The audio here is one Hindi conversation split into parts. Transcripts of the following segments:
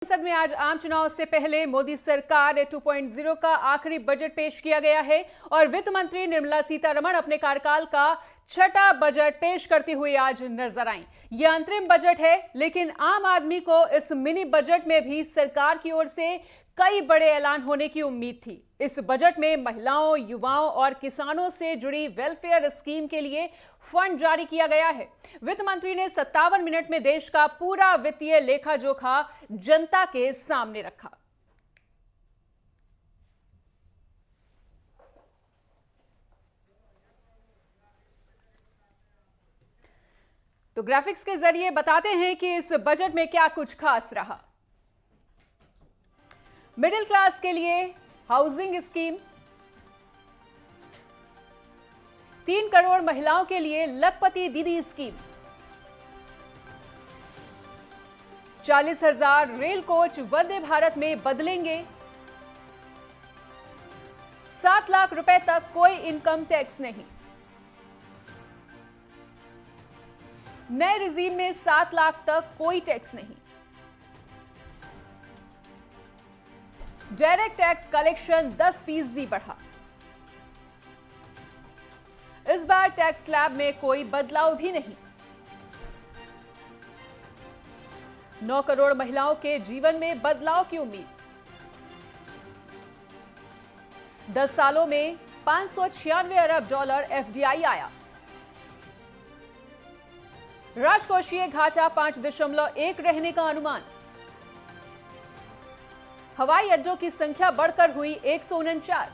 संसद में आज आम चुनाव से पहले मोदी सरकार 2.0 का आखिरी बजट पेश किया गया है और वित्त मंत्री निर्मला सीतारमण अपने कार्यकाल का छठा बजट पेश करती हुई आज नजर आईं। यह अंतरिम बजट है, लेकिन आम आदमी को इस मिनी बजट में भी सरकार की ओर से कई बड़े ऐलान होने की उम्मीद थी। इस बजट में महिलाओं, युवाओं और किसानों से जुड़ी वेलफेयर स्कीम के लिए फंड जारी किया गया है। वित्त मंत्री ने 57 मिनट में देश का पूरा वित्तीय लेखा जोखा जनता के सामने रखा। तो ग्राफिक्स के जरिए बताते हैं कि इस बजट में क्या कुछ खास रहा। मिडिल क्लास के लिए हाउसिंग स्कीम, 3 करोड़ महिलाओं के लिए लखपति दीदी scheme, 40,000 rail coach Vande Bharat में बदलेंगे, 7 लाख रुपए तक कोई इनकम टैक्स नहीं। नए रिजीम में 7 लाख तक कोई टैक्स नहीं। डायरेक्ट टैक्स कलेक्शन 10% बढ़ा। इस बार टैक्स स्लैब में कोई बदलाव भी नहीं। 9 करोड़ महिलाओं के जीवन में बदलाव की उम्मीद। 10 सालों में $596 अरब एफडीआई आया। राजकोषीय घाटा 5.1 रहने का अनुमान। हवाई अड्डों की संख्या बढ़कर हुई 149।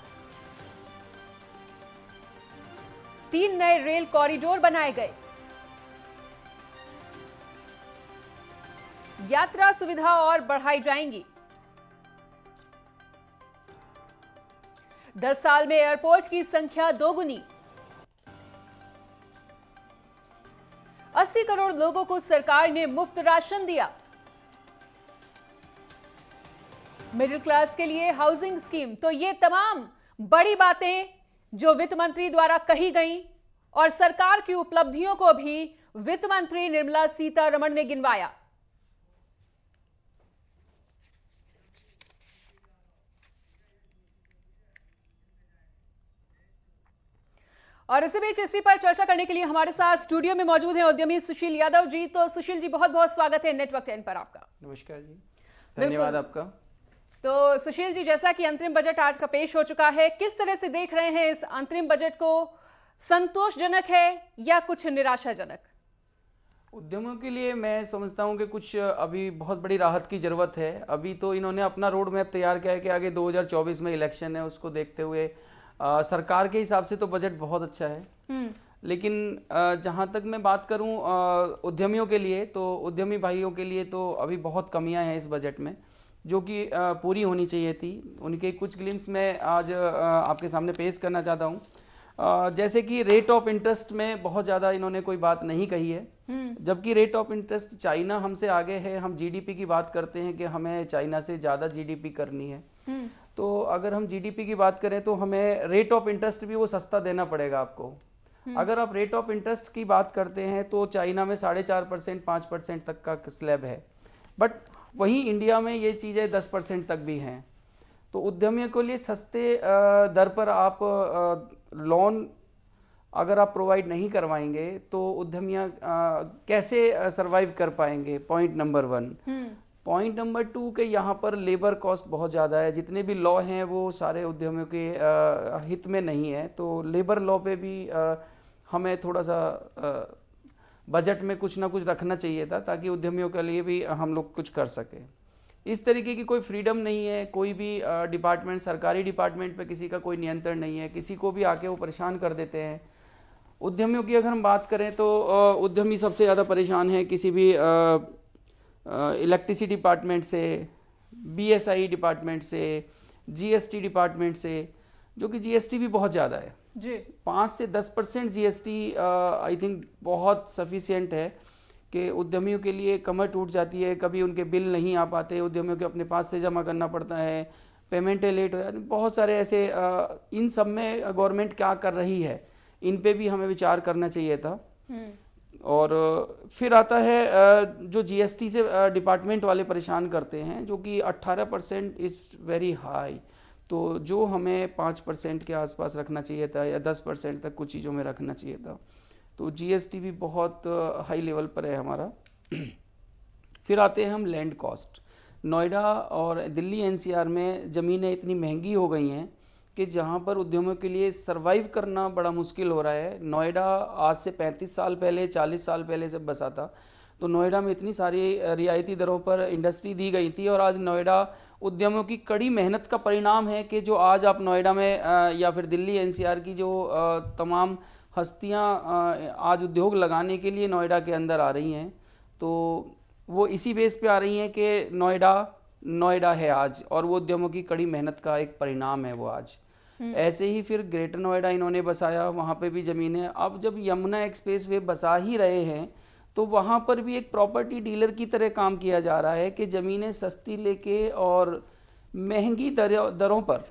3 नए रेल कॉरिडोर बनाए गए। यात्रा सुविधा और बढ़ाई जाएंगी। 10 साल में एयरपोर्ट की संख्या दोगुनी। 80 करोड़ लोगों को सरकार ने मुफ्त राशन दिया। मिडिल क्लास के लिए हाउसिंग स्कीम। तो ये तमाम बड़ी बातें जो वित्त मंत्री द्वारा कही गई और सरकार की उपलब्धियों को भी वित्त मंत्री निर्मला सीतारमण ने गिनवाया। और इसी बीच इसी पर चर्चा करने के लिए हमारे साथ स्टूडियो में मौजूद हैं उद्यमी सुशील यादव जी। तो सुशील जी, बहुत बहुत स्वागत है नेटवर्क 10 पर आपका। नमस्कार जी, धन्यवाद आपका। तो सुशील जी, जैसा कि अंतरिम बजट आज का पेश हो चुका है, किस तरह से देख रहे हैं इस अंतरिम बजट को? संतोषजनक है या कुछ निराशाजनक? उद्यमियों के लिए मैं समझता हूं कि कुछ अभी बहुत बड़ी राहत की जरूरत है। अभी तो इन्होंने अपना रोड मैप तैयार किया है कि आगे 2024 में इलेक्शन है, उसको देखते हुए सरकार के हिसाब से तो बजट बहुत अच्छा है। लेकिन जहां तक मैं बात करूं उद्यमियों के लिए, तो उद्यमी भाइयों के लिए तो अभी बहुत कमियां हैं इस बजट में, जो कि पूरी होनी चाहिए थी। उनके कुछ ग्लिम्स मैं आज आपके सामने पेश करना चाहता हूं। जैसे कि रेट ऑफ इंटरेस्ट में बहुत ज़्यादा इन्होंने कोई बात नहीं कही है, जबकि रेट ऑफ इंटरेस्ट चाइना हमसे आगे है। हम जीडीपी की बात करते हैं कि हमें चाइना से ज़्यादा जीडीपी करनी है, तो अगर हम जीडीपी की बात करें तो हमें रेट ऑफ इंटरेस्ट भी वो सस्ता देना पड़ेगा आपको। अगर आप रेट ऑफ इंटरेस्ट की बात करते हैं तो चाइना में 4.5% 5% तक का स्लैब है, बट वहीं इंडिया में ये चीज़ें 10% तक भी हैं। तो उद्यमियों के लिए सस्ते दर पर आप लोन अगर आप प्रोवाइड नहीं करवाएंगे तो उद्यमियाँ कैसे सरवाइव कर पाएंगे? Point number 1। पॉइंट नंबर 2 के यहाँ पर लेबर कॉस्ट बहुत ज़्यादा है। जितने भी लॉ हैं वो सारे उद्यमियों के हित में नहीं है, तो लेबर लॉ पे भी हमें थोड़ा सा बजट में कुछ ना कुछ रखना चाहिए था, ताकि उद्यमियों के लिए भी हम लोग कुछ कर सके। इस तरीके की कोई फ्रीडम नहीं है। कोई भी डिपार्टमेंट, सरकारी डिपार्टमेंट पे किसी का कोई नियंत्रण नहीं है, किसी को भी आके वो परेशान कर देते हैं। उद्यमियों की अगर हम बात करें तो उद्यमी सबसे ज़्यादा परेशान है किसी भी इलेक्ट्रिसिटी डिपार्टमेंट से, बीएसआई डिपार्टमेंट से, जीएसटी डिपार्टमेंट से, जो कि जीएसटी भी बहुत ज़्यादा है जी। 5 से 10% जीएसटी आई थिंक बहुत सफिशिएंट है कि उद्यमियों के लिए कमर टूट जाती है। कभी उनके बिल नहीं आ पाते, उद्यमियों के अपने पास से जमा करना पड़ता है, पेमेंटें लेट हो जाती, बहुत सारे ऐसे इन सब में गवर्नमेंट क्या कर रही है, इन पे भी हमें विचार करना चाहिए था। और फिर आता है जो जीएसटी से डिपार्टमेंट वाले परेशान करते हैं, जो कि 18% इज़ वेरी हाई। तो जो हमें 5% के आसपास रखना चाहिए था या 10% तक कुछ चीज़ों में रखना चाहिए था, तो जीएसटी भी बहुत हाई लेवल पर है हमारा। फिर आते हैं हम लैंड कॉस्ट। नोएडा और दिल्ली एनसीआर में ज़मीनें इतनी महंगी हो गई हैं कि जहाँ पर उद्यमों के लिए सरवाइव करना बड़ा मुश्किल हो रहा है। नोएडा आज से 35 साल पहले, 40 साल पहले जब बसा था, तो नोएडा में इतनी सारी रियायती दरों पर इंडस्ट्री दी गई थी, और आज नोएडा उद्यमों की कड़ी मेहनत का परिणाम है कि जो आज आप नोएडा में या फिर दिल्ली एनसीआर की जो तमाम हस्तियाँ आज उद्योग लगाने के लिए नोएडा के अंदर आ रही हैं, तो वो इसी बेस पे आ रही हैं कि नोएडा है आज, और वो उद्यमों की कड़ी मेहनत का एक परिणाम है वो आज। ऐसे ही फिर ग्रेटर नोएडा इन्होंने बसाया, वहाँ पे भी ज़मीनें। अब जब यमुना एक्सप्रेस वे बसा ही रहे हैं, तो वहाँ पर भी एक प्रॉपर्टी डीलर की तरह काम किया जा रहा है कि ज़मीनें सस्ती लेके और महंगी दरों पर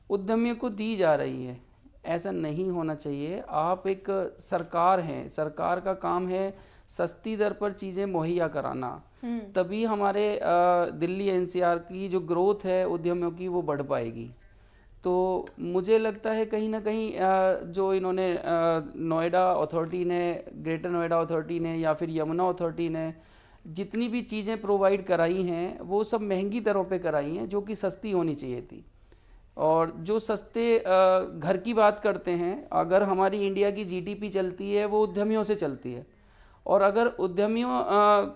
उद्यमियों को दी जा रही है। ऐसा नहीं होना चाहिए। आप एक सरकार हैं, सरकार का काम है सस्ती दर पर चीज़ें मुहैया कराना, तभी हमारे दिल्ली एनसीआर की जो ग्रोथ है उद्यमियों की वो बढ़ पाएगी। तो मुझे लगता है कहीं ना कहीं जो इन्होंने नोएडा अथॉरिटी ने, ग्रेटर नोएडा अथॉरिटी ने या फिर यमुना अथॉरिटी ने जितनी भी चीज़ें प्रोवाइड कराई हैं, वो सब महंगी दरों पे कराई हैं, जो कि सस्ती होनी चाहिए थी। और जो सस्ते घर की बात करते हैं, अगर हमारी इंडिया की जीडीपी चलती है वो उद्यमियों से चलती है, और अगर उद्यमियों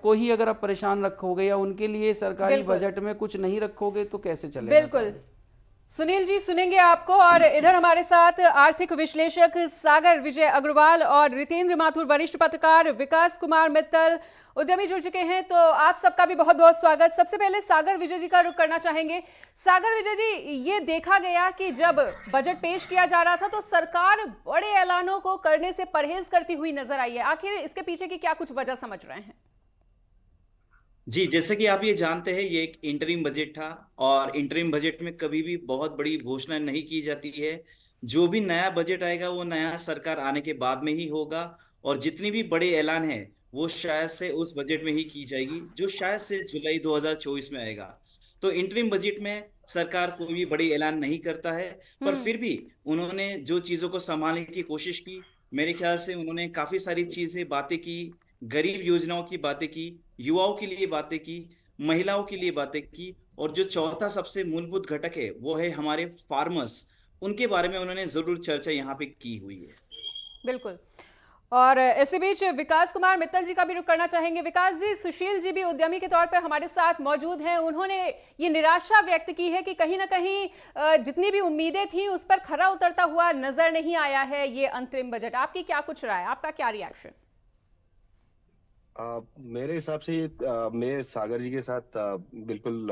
को ही अगर आप परेशान रखोगे या उनके लिए सरकारी बजट में कुछ नहीं रखोगे तो कैसे चलेगा? बिल्कुल सुनील जी, सुनेंगे आपको। और इधर हमारे साथ आर्थिक विश्लेषक सागर विजय अग्रवाल और रितेंद्र माथुर, वरिष्ठ पत्रकार विकास कुमार मित्तल, उद्यमी जुड़ चुके हैं। तो आप सबका भी बहुत बहुत स्वागत। सबसे पहले सागर विजय जी का रुख करना चाहेंगे। सागर विजय जी, ये देखा गया कि जब बजट पेश किया जा रहा था तो सरकार बड़े ऐलानों को करने से परहेज करती हुई नजर आई है। आखिर इसके पीछे की क्या कुछ वजह समझ रहे हैं? जी, जैसे कि आप ये जानते हैं, ये एक इंटरिम बजट था और इंटरिम बजट में कभी भी बहुत बड़ी घोषणा नहीं की जाती है। जो भी नया बजट आएगा वो नया सरकार आने के बाद में ही होगा, और जितनी भी बड़े ऐलान है वो शायद से उस बजट में ही की जाएगी, जो शायद से जुलाई 2024 में आएगा। तो इंटरिम बजट में सरकार कोई भी बड़ी ऐलान नहीं करता है, पर फिर भी उन्होंने जो चीजों को संभालने की कोशिश की, मेरे ख्याल से उन्होंने काफी सारी चीजें बातें की, गरीब योजनाओं की बातें की, युवाओं के लिए बातें की, महिलाओं के लिए बातें की, और जो चौथा सबसे मूलभूत घटक है वो है हमारे फार्मर्स, उनके बारे में उन्होंने जरूर चर्चा यहाँ पे की हुई है। बिल्कुल। और इसी बीच विकास कुमार मित्तल जी का भी रुख करना चाहेंगे। विकास जी, सुशील जी भी उद्यमी के तौर पर हमारे साथ मौजूद हैं। उन्होंने ये निराशा व्यक्त की है कि कहीं ना कहीं जितनी भी उम्मीदें थी उस पर खरा उतरता हुआ नजर नहीं आया है ये अंतरिम बजट। आपकी क्या कुछ राय, आपका क्या रिएक्शन? मेरे हिसाब से मैं सागर जी के साथ बिल्कुल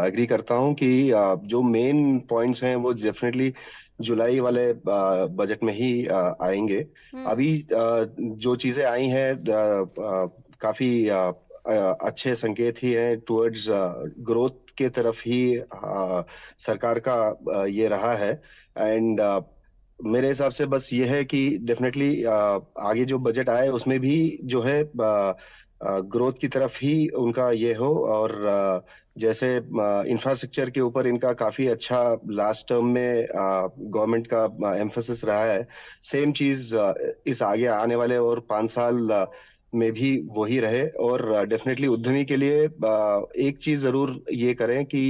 एग्री करता हूं कि जो मेन पॉइंट्स हैं वो डेफिनेटली जुलाई वाले बजट में ही आएंगे। अभी जो चीजें आई हैं काफी अच्छे संकेत ही हैं टुवर्ड्स ग्रोथ के तरफ ही सरकार का ये रहा है। एंड मेरे हिसाब से बस ये है कि डेफिनेटली आगे जो बजट आए उसमें भी जो है ग्रोथ की तरफ ही उनका ये हो, और जैसे इंफ्रास्ट्रक्चर के ऊपर इनका काफी अच्छा लास्ट टर्म में गवर्नमेंट का एम्फोसिस रहा है, सेम चीज इस आगे आने वाले और 5 साल में भी वही रहे। और डेफिनेटली उद्यमी के लिए एक चीज जरूर ये करें कि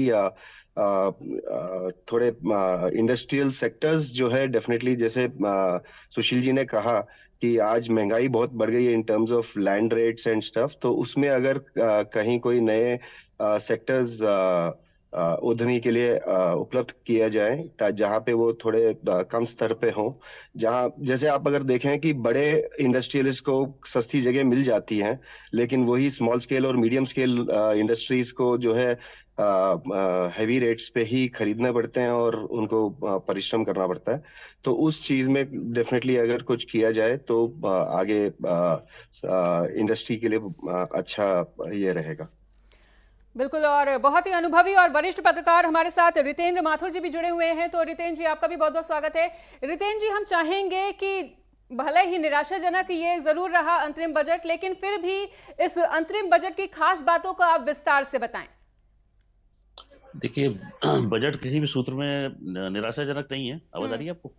थोड़े इंडस्ट्रियल सेक्टर्स जो है डेफिनेटली, जैसे सुशील जी ने कहा कि आज महंगाई बहुत बढ़ गई है in terms of land rates and stuff, तो उसमें अगर कहीं कोई नए सेक्टर्स उद्यमी के लिए उपलब्ध किया जाए जहाँ पे वो थोड़े कम स्तर पे हों, जहाँ जैसे आप अगर देखें कि बड़े इंडस्ट्रियलिस्ट को सस्ती जगह मिल जाती हैं, लेकिन वही स्मॉल स्केल और मीडियम स्केल इंडस्ट्रीज को जो है हैवी रेट्स पे ही खरीदने पड़ते हैं और उनको परिश्रम करना पड़ता है। तो उस चीज में डेफिनेटली अगर कुछ किया जाए तो आगे इंडस्ट्री के लिए अच्छा ये रहेगा। बिल्कुल। और बहुत ही अनुभवी और वरिष्ठ पत्रकार हमारे साथ रितेंद्र माथुर जी भी जुड़े हुए हैं। तो रितेंद्र जी, आपका भी बहुत बहुत स्वागत है। रितेंद्र जी, हम चाहेंगे कि भले ही निराशाजनक ये जरूर रहा अंतरिम बजट, लेकिन फिर भी इस अंतरिम बजट की खास बातों को आप विस्तार से बताएं। देखिए, बजट किसी भी सूत्र में निराशाजनक नहीं है। आवाज आ रही है आपको?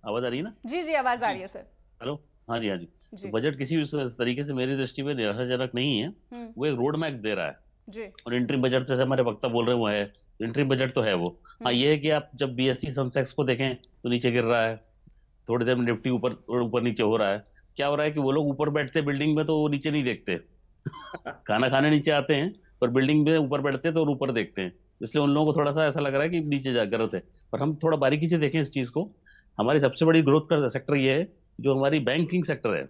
आवाज आ रही है ना? जी जी, आवाज आ रही है सर। हेलो, हाँ जी, हाँ जी। जी। तो बजट किसी भी तरीके से मेरी दृष्टि में निराशाजनक नहीं है। वो एक रोड मैप दे रहा है। जी। और इंटरिम बजट जैसे हमारे वक्ता बोल रहे हैं वो है, इंटरिम बजट तो है वो। हाँ, ये है कि आप जब BSE सेंसेक्स को देखें तो नीचे गिर रहा है, थोड़ी देर में निफ्टी ऊपर ऊपर नीचे हो रहा है। क्या हो रहा है कि वो लोग ऊपर बैठते बिल्डिंग में तो वो नीचे नहीं देखते। खाना खाने नीचे आते हैं, पर बिल्डिंग में ऊपर बैठते हैं तो ऊपर देखते हैं। इसलिए उन लोगों को थोड़ा सा ऐसा लग रहा है कि नीचे जा गलत है। पर हम थोड़ा बारीकी से देखें इस चीज को। हमारी सबसे बड़ी ग्रोथ का सेक्टर ये है जो हमारी बैंकिंग सेक्टर है।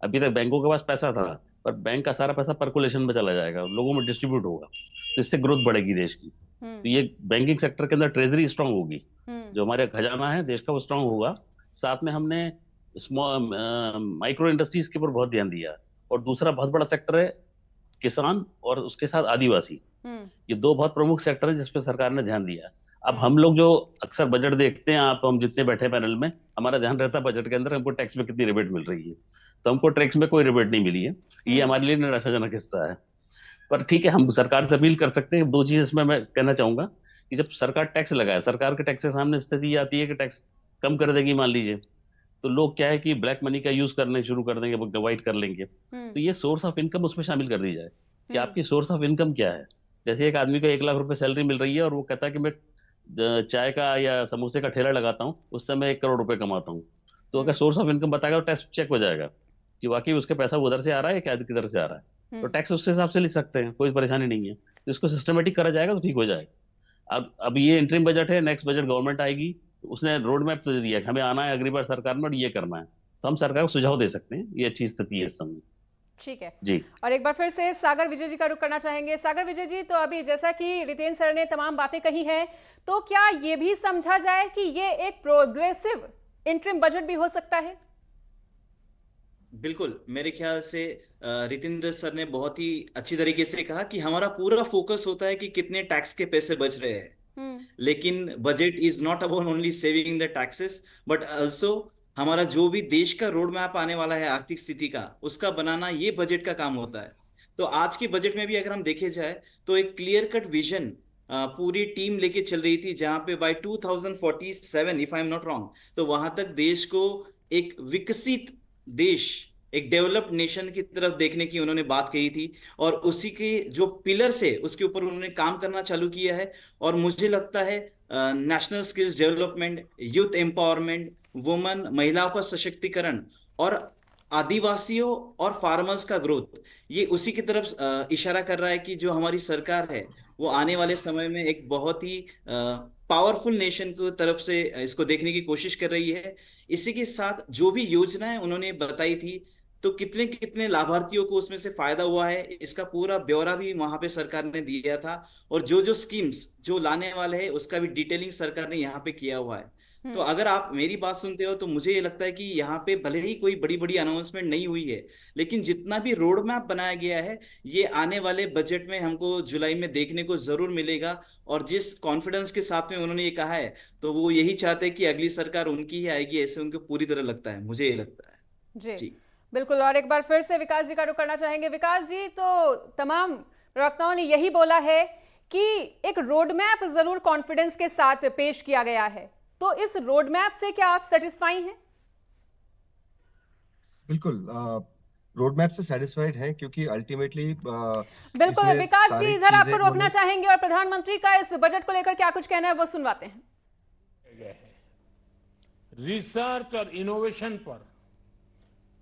अभी तक बैंकों के पास पैसा था, पर बैंक का सारा पैसा पर्कुलेशन में चला जाएगा, लोगों में डिस्ट्रीब्यूट होगा, तो इससे ग्रोथ बढ़ेगी देश की। तो ये बैंकिंग सेक्टर के अंदर ट्रेजरी स्ट्रांग होगी, जो हमारे खजाना है देश का वो स्ट्रांग होगा। साथ में हमने माइक्रो इंडस्ट्रीज के ऊपर बहुत ध्यान दिया। और दूसरा बहुत बड़ा सेक्टर है किसान, और उसके साथ आदिवासी। ये दो बहुत प्रमुख सेक्टर है जिसपे सरकार ने ध्यान दिया। अब हम लोग जो अक्सर बजट देखते हैं, हम जितने बैठे पैनल में, हमारा ध्यान रहता है बजट के अंदर हमको टैक्स में कितनी रिबेट मिल रही है। तो हमको टैक्स में कोई रिबेट नहीं मिली है, ये हमारे लिए निराशाजनक हिस्सा है। पर ठीक है, हम सरकार से अपील कर सकते हैं। दो चीज इसमें मैं कहना चाहूंगा कि जब सरकार टैक्स लगाए, सरकार के टैक्स के सामने स्थिति आती है कि टैक्स कम कर देगी मान लीजिए, तो लोग क्या है कि ब्लैक मनी का यूज करने शुरू कर देंगे, डिवाइड कर लेंगे। तो ये सोर्स ऑफ इनकम उसमें शामिल कर दी जाए कि आपकी सोर्स ऑफ इनकम क्या है। जैसे एक आदमी को 1 लाख रुपए सैलरी मिल रही है और वो कहता है कि मैं चाय का या समोसे का ठेला लगाता हूँ, उससे मैं 1 करोड़ रुपए कमाता हूँ। तो अगर सोर्स ऑफ इनकम बताएगा तो टैक्स चेक हो जाएगा कि वाकई उसके पैसा उधर से आ रहा है या किधर से आ रहा है। तो टैक्स उसके हिसाब से ले सकते हैं, कोई परेशानी नहीं है। तो इसको सिस्टमेटिक करा जाएगा तो ठीक हो जाएगा। अब ये इंटरिम बजट है, नेक्स्ट बजट गवर्नमेंट आएगी, तो उसने रोड मैप तो दे दिया कि हमें आना है अगली बार सरकार में और ये करना है। तो हम सरकार को सुझाव दे सकते हैं, ये अच्छी स्थिति है इस समय। ठीक है जी। और एक बार फिर से सागर विजय जी का रुख करना चाहेंगे। सागर विजय जी, तो अभी जैसा कि रितेन सर ने तमाम बातें कही हैं, तो क्या ये भी समझा जाए कि ये एक प्रोग्रेसिव इंटरिम बजट भी हो सकता है? बिल्कुल, मेरे ख्याल से रितेंद्र सर ने बहुत ही अच्छी तरीके से कहा कि हमारा पूरा फोकस होता है कि कितने टैक्स के पैसे बच रहे हैं। लेकिन budget is not about only saving the taxes, but also हमारा जो भी देश का रोड मैप आने वाला है आर्थिक स्थिति का, उसका बनाना ये बजट का काम होता है। तो आज के बजट में भी अगर हम देखे जाए तो एक क्लियर कट विजन पूरी टीम लेके चल रही थी, जहां पे by 2047 if I am not wrong, तो वहां तक देश को एक विकसित देश, एक डेवलप्ड नेशन की तरफ देखने की उन्होंने बात कही थी। और उसी के जो पिलर्स है उसके ऊपर उन्होंने काम करना चालू किया है। और मुझे लगता है national skills development, youth empowerment, woman, महिलाओं का सशक्तिकरण और आदिवासियों और फार्मर्स का ग्रोथ, ये उसी की तरफ इशारा कर रहा है कि जो हमारी सरकार है वो आने वाले समय में एक बहुत ही पावरफुल नेशन की तरफ से इसको देखने की कोशिश कर रही है। इसी के साथ जो भी योजनाएं उन्होंने बताई थी, तो कितने कितने लाभार्थियों को उसमें से फायदा हुआ है, इसका पूरा ब्यौरा भी वहां पे सरकार ने दिया था। और जो जो स्कीम्स जो लाने वाले हैं उसका भी डिटेलिंग सरकार ने यहाँ पे किया हुआ है। तो अगर आप मेरी बात सुनते हो तो मुझे ये लगता है कि यहाँ पे भले ही कोई बड़ी बड़ी अनाउंसमेंट नहीं हुई है, लेकिन जितना भी रोड मैप बनाया गया है ये आने वाले बजट में हमको जुलाई में देखने को जरूर मिलेगा। और जिस कॉन्फिडेंस के साथ में उन्होंने ये कहा है, तो वो यही चाहते हैं कि अगली सरकार उनकी ही आएगी, ऐसे उनको पूरी तरह लगता है, मुझे ये लगता है। जी बिल्कुल। और एक बार फिर से विकास जी का रुख करना चाहेंगे। विकास जी, तो तमाम प्रवक्ताओं ने यही बोला है कि एक रोड मैप जरूर कॉन्फिडेंस के साथ पेश किया गया है, तो इस रोड मैप से क्या आप सेटिस्फाई हैं? बिल्कुल, रोड मैप से सेटिस्फाइड है, क्योंकि अल्टीमेटली बिल्कुल। विकास जी, इधर आपको रोकना चाहेंगे और प्रधानमंत्री का इस बजट को लेकर क्या कुछ कहना है वो सुनवाते हैं। रिसर्च और इनोवेशन पर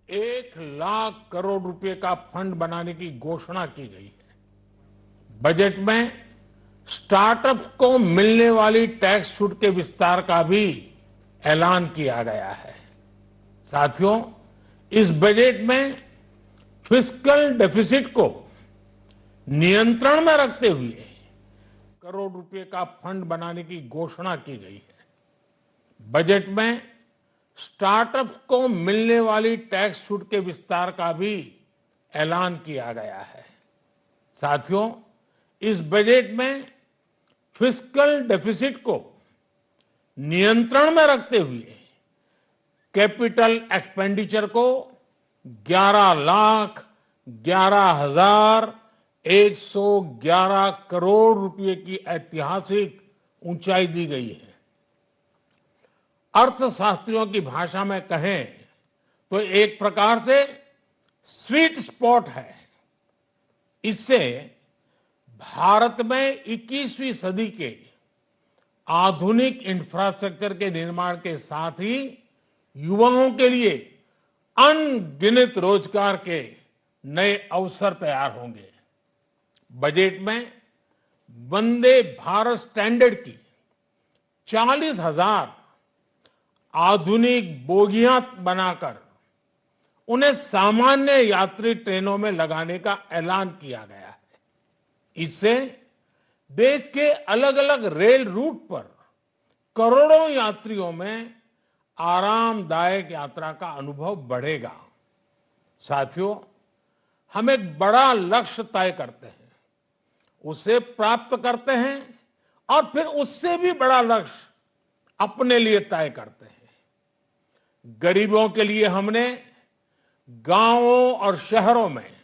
1 लाख करोड़ रुपए का फंड बनाने की घोषणा की गई है। बजट में स्टार्टअप्स को मिलने वाली टैक्स छूट के विस्तार का भी ऐलान किया गया है। साथियों, इस बजट में फिस्कल डेफिसिट को नियंत्रण में रखते हुए करोड़ रुपए का फंड बनाने की घोषणा की गई है। बजट में स्टार्टअप्स को मिलने वाली टैक्स छूट के विस्तार का भी ऐलान किया गया है। साथियों, इस बजट में फिस्कल डेफिसिट को नियंत्रण में रखते हुए कैपिटल एक्सपेंडिचर को 11,11,111 करोड़ रुपए की ऐतिहासिक ऊंचाई दी गई है। अर्थशास्त्रियों की भाषा में कहें तो एक प्रकार से स्वीट स्पॉट है। इससे भारत में 21वीं सदी के आधुनिक इंफ्रास्ट्रक्चर के निर्माण के साथ ही युवाओं के लिए अनगिनत रोजगार के नए अवसर तैयार होंगे। बजट में वंदे भारत स्टैंडर्ड की 40,000 आधुनिक बोगियां बनाकर उन्हें सामान्य यात्री ट्रेनों में लगाने का ऐलान किया गया है। इससे देश के अलग अलग रेल रूट पर करोड़ों यात्रियों में आरामदायक यात्रा का अनुभव बढ़ेगा। साथियों, हम एक बड़ा लक्ष्य तय करते हैं, उसे प्राप्त करते हैं और फिर उससे भी बड़ा लक्ष्य अपने लिए तय करते हैं। गरीबों के लिए हमने गांवों और शहरों में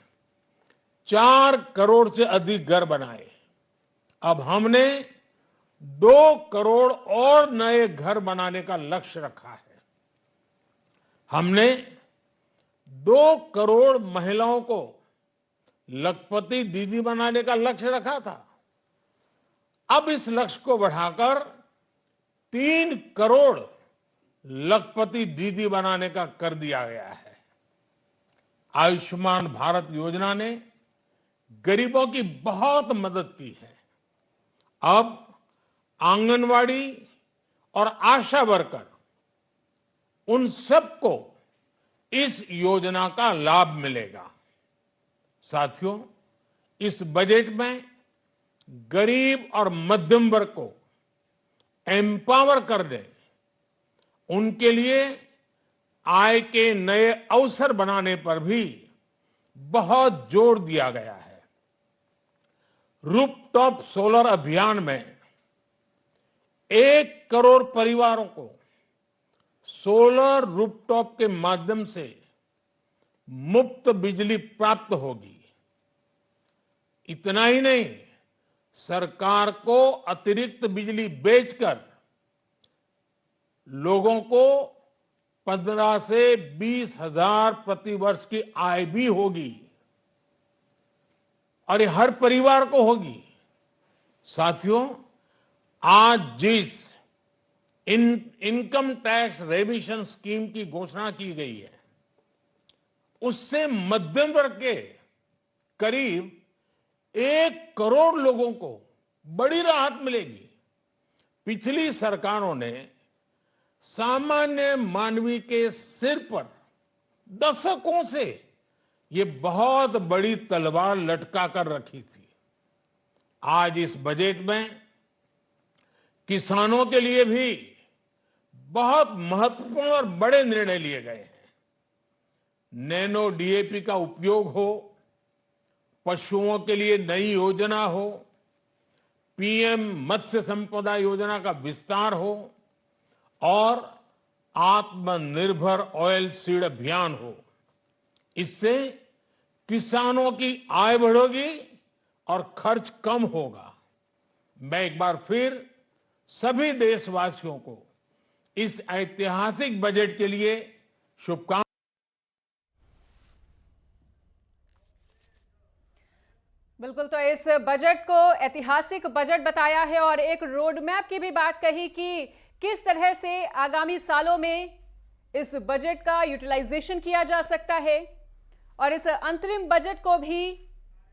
4 करोड़ से अधिक घर बनाए। अब हमने 2 करोड़ और नए घर बनाने का लक्ष्य रखा है। हमने 2 करोड़ महिलाओं को लखपति दीदी बनाने का लक्ष्य रखा था। अब इस लक्ष्य को बढ़ाकर 3 करोड़ लखपति दीदी बनाने का कर दिया गया है। आयुष्मान भारत योजना ने गरीबों की बहुत मदद की है। अब आंगनवाड़ी और आशा वर्कर, उन सबको इस योजना का लाभ मिलेगा। साथियों, इस बजट में गरीब और मध्यम वर्ग को एम्पावर करने, उनके लिए आय के नए अवसर बनाने पर भी बहुत जोर दिया गया है। रूफटॉप सोलर अभियान में 1 करोड़ परिवारों को सोलर रूफटॉप के माध्यम से मुफ्त बिजली प्राप्त होगी। इतना ही नहीं, सरकार को अतिरिक्त बिजली बेचकर लोगों को 15 से 20 हजार प्रति वर्ष की आय भी होगी और ये हर परिवार को होगी। साथियों, आज जिस इनकम टैक्स रेमिशन स्कीम की घोषणा की गई है, उससे मध्यम वर्ग के करीब 1 करोड़ लोगों को बड़ी राहत मिलेगी। पिछली सरकारों ने सामान्य मानवी के सिर पर दशकों से ये बहुत बड़ी तलवार लटका कर रखी थी। आज इस बजट में किसानों के लिए भी बहुत महत्वपूर्ण और बड़े निर्णय लिए गए हैं। नैनो डीएपी का उपयोग हो, पशुओं के लिए नई योजना हो, पीएम मत्स्य संपदा योजना का विस्तार हो और आत्मनिर्भर ऑयल सीड अभियान हो। इससे किसानों की आय बढ़ेगी और खर्च कम होगा। मैं एक बार फिर सभी देशवासियों को इस ऐतिहासिक बजट के लिए शुभकामनाएं। बिल्कुल, तो इस बजट को ऐतिहासिक बजट बताया है और एक रोड मैप की भी बात कही कि किस तरह से आगामी सालों में इस बजट का यूटिलाइजेशन किया जा सकता है। और इस अंतरिम बजट को भी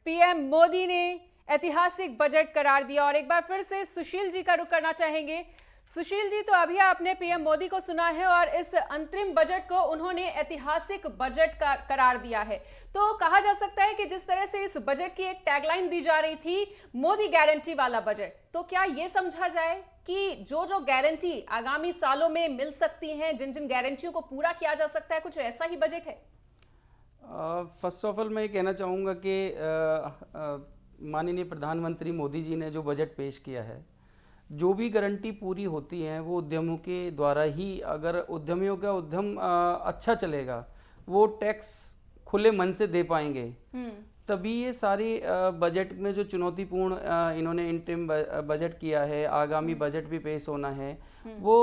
पीएम मोदी ने ऐतिहासिक बजट करार दिया। और एक बार फिर से सुशील जी का रुख करना चाहेंगे। सुशील जी, तो अभी आपने पीएम मोदी को सुना है और इस अंतरिम बजट को उन्होंने ऐतिहासिक बजट का करार दिया है। तो कहा जा सकता है कि जिस तरह से इस बजट की एक टैगलाइन दी जा रही थी, मोदी गारंटी वाला बजट, तो क्या यह समझा जाए कि जो जो गारंटी आगामी सालों में मिल सकती हैं, जिन जिन गारंटियों को पूरा किया जा सकता है, कुछ ऐसा ही बजट है? फर्स्ट ऑफ ऑल मैं ये कहना चाहूँगा कि माननीय प्रधानमंत्री मोदी जी ने जो बजट पेश किया है, जो भी गारंटी पूरी होती है वो उद्यमों के द्वारा ही, अगर उद्यमियों का उद्यम अच्छा चलेगा, वो टैक्स खुले मन से दे पाएंगे, तभी ये सारी बजट में जो चुनौतीपूर्ण इन्होंने इंटरिम बजट किया है, आगामी बजट भी पेश होना है, वो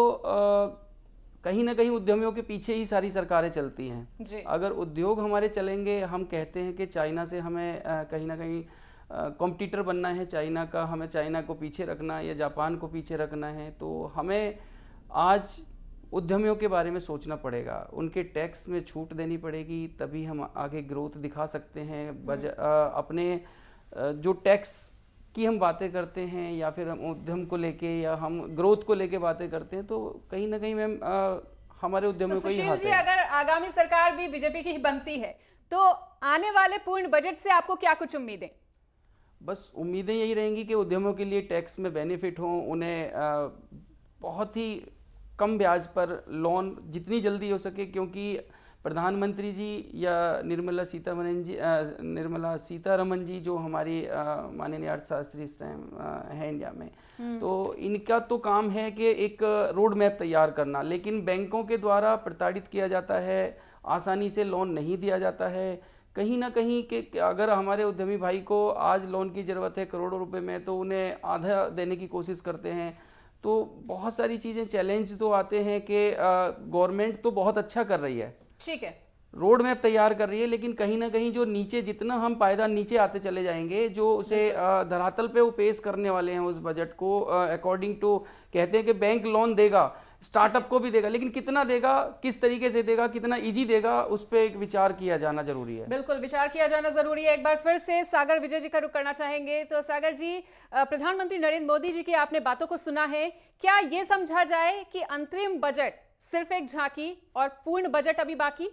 कहीं ना कहीं उद्यमियों के पीछे ही सारी सरकारें चलती हैं। अगर उद्योग हमारे चलेंगे, हम कहते हैं कि चाइना से हमें कहीं ना कहीं कॉम्पिटिटर बनना है, चाइना का, हमें चाइना को पीछे रखना है या जापान को पीछे रखना है, तो हमें आज उद्यमियों के बारे में सोचना पड़ेगा, उनके टैक्स में छूट देनी पड़ेगी, तभी हम आगे ग्रोथ दिखा सकते हैं। अपने जो टैक्स की हम बातें करते हैं या फिर हम उद्यम को लेके या हम ग्रोथ को लेके बातें करते हैं, तो कहीं ना कहीं मैम हमारे उद्यमियों को ही हाथ जी, है। अगर आगामी सरकार भी बीजेपी की ही बनती है तो आने वाले पूर्ण बजट से आपको क्या कुछ उम्मीदें? बस उम्मीदें यही रहेंगी कि उद्यमों के लिए टैक्स में बेनिफिट हो, उन्हें बहुत ही कम ब्याज पर लोन जितनी जल्दी हो सके, क्योंकि प्रधानमंत्री जी या निर्मला सीतारमन जी जो हमारी माननीय अर्थशास्त्री इस टाइम है इंडिया में, तो इनका तो काम है कि एक रोड मैप तैयार करना, लेकिन बैंकों के द्वारा प्रताड़ित किया जाता है, आसानी से लोन नहीं दिया जाता है। कहीं ना कहीं कि अगर हमारे उद्यमी भाई को आज लोन की ज़रूरत है करोड़ों रुपए में, तो उन्हें आधा देने की कोशिश करते हैं। तो बहुत सारी चीज़ें चैलेंज तो आते हैं कि गवर्नमेंट तो बहुत अच्छा कर रही है, ठीक है, रोड मैप तैयार कर रही है, लेकिन कहीं ना कहीं जो नीचे जितना हम पायदान नीचे आते चले जाएंगे, जो उसे धरातल पे वो पेश करने वाले हैं उस बजट को, अकॉर्डिंग टू कहते हैं कि बैंक लोन देगा, स्टार्टअप को भी देगा, लेकिन कितना देगा, किस तरीके से देगा, कितना इजी देगा, उस पर एक विचार किया जाना जरूरी है। बिल्कुल विचार किया जाना जरूरी है। एक बार फिर से सागर विजय जी का रुख करना चाहेंगे। तो सागर जी, प्रधानमंत्री नरेंद्र मोदी जी की आपने बातों को सुना है, क्या ये समझा जाए कि अंतरिम बजट सिर्फ एक झांकी और पूर्ण बजट अभी बाकी?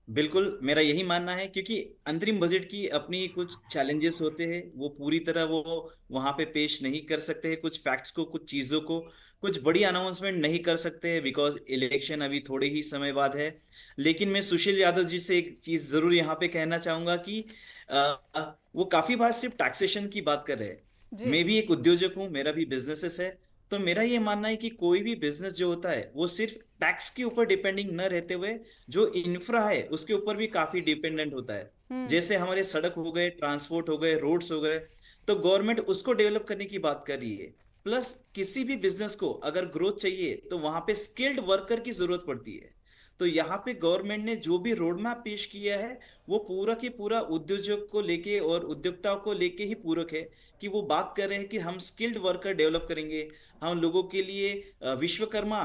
बिल्कुल मेरा यही मानना है, क्योंकि अंतरिम बजट की अपनी कुछ चैलेंजेस होते हैं, वो पूरी तरह वो वहां पे पेश नहीं कर सकते हैं, कुछ फैक्ट्स को, कुछ चीजों को, कुछ बड़ी अनाउंसमेंट नहीं कर सकते हैं, बिकॉज इलेक्शन अभी थोड़े ही समय बाद है। लेकिन मैं सुशील यादव जी से एक चीज जरूर यहाँ पे कहना चाहूंगा कि वो काफी बार सिर्फ टैक्सेशन की बात कर रहे हैं। मैं भी एक उद्योजक हूँ, मेरा भी बिजनेसेस है, तो मेरा ये मानना है कि कोई भी बिजनेस जो होता है वो सिर्फ टैक्स के ऊपर डिपेंडिंग न रहते हुए जो इंफ्रा है उसके ऊपर भी काफी डिपेंडेंट होता है। जैसे हमारे सड़क हो गए, ट्रांसपोर्ट हो गए, रोड्स हो गए, तो गवर्नमेंट उसको डेवलप करने की बात कर रही है। प्लस किसी भी बिजनेस को अगर ग्रोथ चाहिए तो वहां पे स्किल्ड वर्कर की जरूरत पड़ती है। तो यहाँ पे गवर्नमेंट ने जो भी रोड मैप पेश किया है वो पूरा की पूरा उद्योजक को लेके और उद्योक्ताओं को लेके ही पूरक है, कि वो बात कर रहे हैं कि हम स्किल्ड वर्कर डेवलप करेंगे, हम लोगों के लिए विश्वकर्मा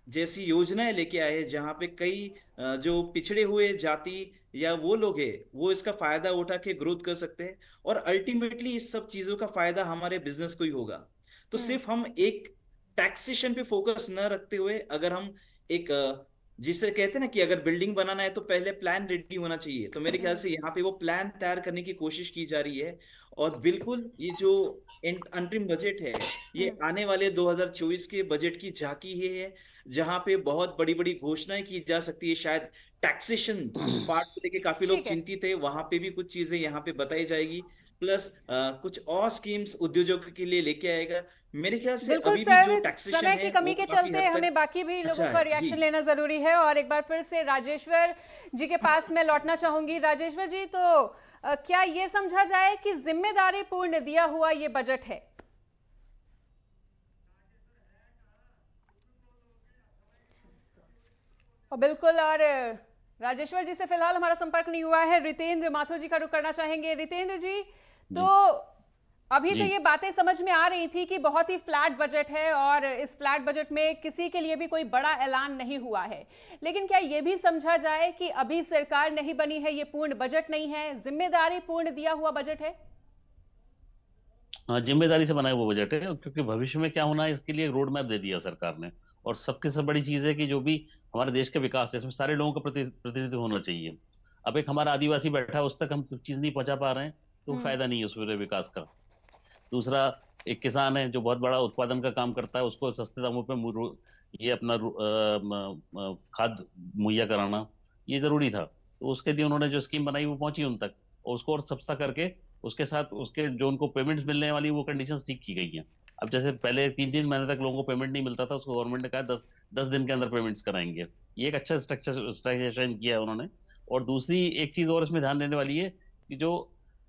जैसी योजनाएं लेके आए हैं, जहाँ पे कई जो पिछड़े हुए जाति या वो लोग हैं वो इसका फायदा उठा के ग्रोथ कर सकते हैं, और अल्टीमेटली इस सब चीजों का फायदा हमारे बिजनेस को ही होगा। तो सिर्फ हम एक टैक्सेशन पे फोकस न रखते हुए, अगर हम एक जिसे कहते हैं ना कि अगर बिल्डिंग बनाना है तो पहले प्लान रेडी होना चाहिए, तो मेरे ख्याल से यहाँ पे वो प्लान तैयार करने की कोशिश की जा रही है। और बिल्कुल ये जो अंतरिम बजट है ये आने वाले 2024 के बजट की झांकी ही है, जहां पे बहुत बड़ी बड़ी घोषणाएं की जा सकती है। शायद टैक्सेशन पार्ट को लेके काफी लोग चिंतित है, वहां पे भी कुछ चीजें यहाँ पे बताई जाएगी, प्लस कुछ और स्कीम्स उद्योजकों के लिए लेके आएगा। मेरे ख्याल से अभी भी जो टैक्सेशन समय की कमी के चलते हमें बाकी भी लोगों का रिएक्शन लेना जरूरी है। और एक बार फिर से राजेश्वर जी के पास मैं लौटना चाहूंगी। राजेश्वर जी, तो क्या ये समझा जाए कि जिम्मेदारी पूर्ण दिया हुआ ये बजट है? और बिल्कुल, और राजेश्वर जी से फिलहाल हमारा संपर्क नहीं हुआ है। रितेंद्र माथुर जी का रुख करना चाहेंगे। रितेंद्र जी, तो अभी तो ये बातें समझ में आ रही थी कि बहुत ही फ्लैट बजट है और इस फ्लैट बजट में किसी के लिए भी कोई बड़ा ऐलान नहीं हुआ है, लेकिन क्या ये भी समझा जाए कि अभी सरकार नहीं बनी है, ये पूर्ण बजट नहीं है, जिम्मेदारी पूर्ण दिया हुआ बजट है? हाँ, जिम्मेदारी से बनाया हुआ बजट है, क्योंकि भविष्य में क्या होना है इसके लिए रोड मैप दे दिया सरकार ने। और सबसे सब बड़ी चीज है कि जो भी हमारे देश का विकास है इसमें सारे लोगों का प्रतिनिधित्व होना चाहिए। अब एक हमारा आदिवासी बैठा है, उस तक हम चीज नहीं पहुंचा पा रहे हैं, तो फायदा नहीं है उस पूरे विकास का। दूसरा, एक किसान है जो बहुत बड़ा उत्पादन का काम करता है, उसको सस्ते दामों पे ये अपना खाद मुहैया कराना ये जरूरी था, तो उसके लिए उन्होंने जो स्कीम बनाई वो पहुंची उन तक, और उसको और सस्ता करके उसके साथ उसके जो उनको पेमेंट्स मिलने वाली वो कंडीशंस ठीक की गई हैं। अब जैसे पहले 3-3 महीने तक लोगों को पेमेंट नहीं मिलता था, उसको गवर्नमेंट ने कहा 10 दिन के अंदर पेमेंट्स कराएंगे। ये एक अच्छा स्ट्रक्चर किया है उन्होंने। और दूसरी एक चीज और इसमें ध्यान देने वाली है कि जो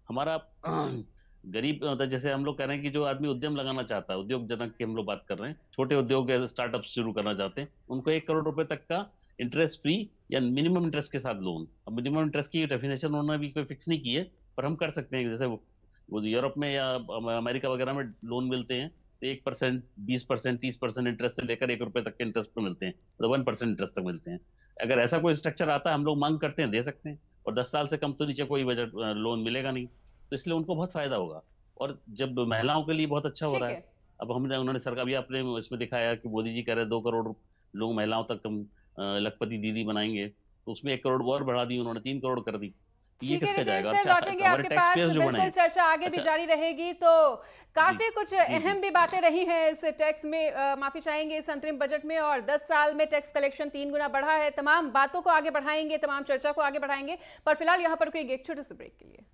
हमारा गरीब मतलब जैसे हम लोग कह रहे हैं कि जो आदमी उद्यम लगाना चाहता है, उद्योग जनक की हम लोग बात कर रहे हैं, छोटे उद्योग स्टार्टअप शुरू करना चाहते हैं, उनको 1 करोड़ रुपए तक का इंटरेस्ट फ्री या मिनिमम इंटरेस्ट के साथ लोन। अब मिनिमम इंटरेस्ट की डेफिनेशन उन्होंने भी कोई फिक्स नहीं की है, पर हम कर सकते हैं। जैसे वो यूरोप में या अमेरिका वगैरह में लोन मिलते हैं तो 1%, 20%, 30% इंटरेस्ट से लेकर 1 रुपए तक के इंटरेस्ट पे मिलते हैं, मतलब 1% इंटरेस्ट तक मिलते हैं। अगर ऐसा कोई स्ट्रक्चर आता है, हम लोग मांग करते हैं, दे सकते हैं। और 10 साल से कम तो नीचे कोई बजट लोन मिलेगा नहीं, तो इसलिए उनको बहुत फायदा होगा। और जब महिलाओं के लिए बहुत अच्छा हो ठीक रहा है। है। अब हमने उन्होंने सरकार भी आपने इसमें दिखाया कि मोदी जी कह रहे हैं 2 करोड़ लोग महिलाओं तक हम लखपति दीदी बनाएंगे, तो उसमें 1 करोड़ और बढ़ा दी उन्होंने, 3 करोड़ कर दी। तो ये ठीक है किसका नितिन जाएगा? सर, अच्छा, लौटेंगे हमारे आपके टैक्स पास, पेयर्स जो बने बिल्कुल हैं। चर्चा आगे भी अच्छा, जारी रहेगी। तो जी काफी कुछ जी जी अहम भी बातें रही हैं इस टैक्स में, माफी चाहेंगे, इस अंतरिम बजट में। और 10 साल में टैक्स कलेक्शन 3 गुना बढ़ा है। तमाम बातों को आगे बढ़ाएंगे, तमाम चर्चा को आगे बढ़ाएंगे, पर फिलहाल यहाँ पर कोई एक छोटे से ब्रेक के लिए।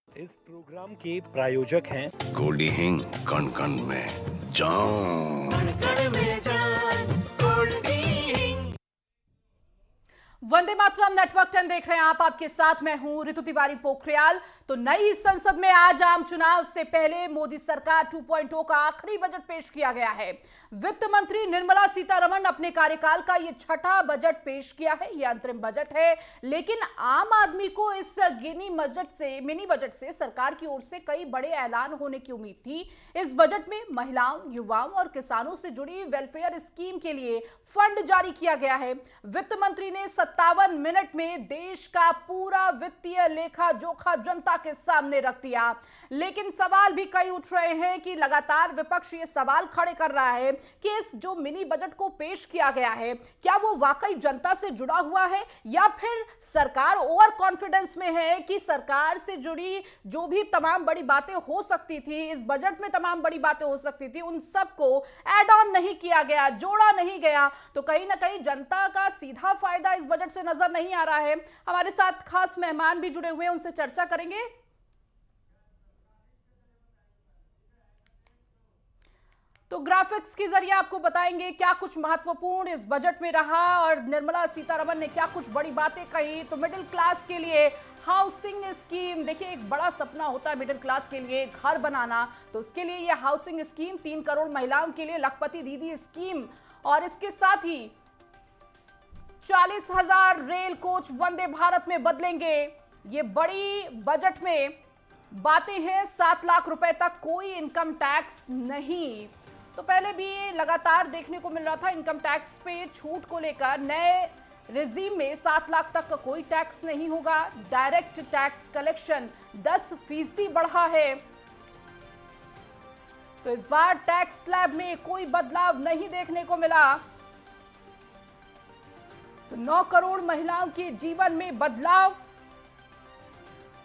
इस प्रोग्राम के प्रायोजक हैं गोल्डी हिंग, कण कण में जान। वंदे मातरम नेटवर्क 10 देख रहे हैं आप, आपके साथ मैं हूं ऋतु तिवारी पोखरियाल। तो नई संसद में आज आम चुनाव से पहले मोदी सरकार 2.0 का आखिरी बजट पेश किया गया है। वित्त मंत्री निर्मला सीतारमण अपने कार्यकाल का यह छठा बजट पेश किया है। यह अंतरिम बजट है, लेकिन आम आदमी को इस मिनी बजट से सरकार की ओर से कई बड़े ऐलान होने की उम्मीद थी। इस बजट में महिलाओं, युवाओं और किसानों से जुड़ी वेलफेयर स्कीम के लिए फंड जारी किया गया है। वित्त मंत्री ने 57 मिनट में देश का पूरा वित्तीय लेखा जोखा जनता के सामने रख दिया। लेकिन सवाल भी कई उठ रहे हैं कि लगातार विपक्ष ये सवाल खड़े कर रहा है कि इस जो मिनी बजट को पेश किया गया है, क्या वो वाकई जनता से जुड़ा हुआ है, या फिर सरकार ओवर कॉन्फिडेंस में है कि सरकार से जुड़ी जो भी तमाम बड़ी बातें हो सकती थी, इस बजट में तमाम बड़ी बातें हो सकती थी, उन सबको ऐड ऑन नहीं किया गया, जोड़ा नहीं गया। तो कहीं ना कहीं जनता का सीधा फायदा इस बजट से नजर नहीं आ रहा है। हमारे साथ खास मेहमान भी जुड़े हुए हैं, उनसे चर्चा करेंगे। तो ग्राफिक्स के जरिए आपको बताएंगे क्या कुछ महत्वपूर्ण इस बजट में रहा और निर्मला सीतारमण ने क्या कुछ बड़ी बातें कही। तो मिडिल क्लास के लिए हाउसिंग स्कीम, देखिए एक बड़ा सपना होता है मिडिल क्लास के लिए घर बनाना, तो उसके लिए यह हाउसिंग स्कीम, 3 करोड़ महिलाओं के लिए लखपति दीदी स्कीम, और इसके साथ ही 40,000 रेल कोच वंदे भारत में बदलेंगे। ये बड़ी बजट में बातें हैं। 7 लाख रुपए तक कोई इनकम टैक्स नहीं। तो पहले भी लगातार देखने को मिल रहा था इनकम टैक्स पे छूट को लेकर। नए रेजिम में 7 लाख तक का कोई टैक्स नहीं होगा। डायरेक्ट टैक्स कलेक्शन 10% बढ़ा है। तो इस बार टैक्स स्लैब में कोई बदलाव नहीं देखने को मिला। तो 9 करोड़ महिलाओं के जीवन में बदलाव।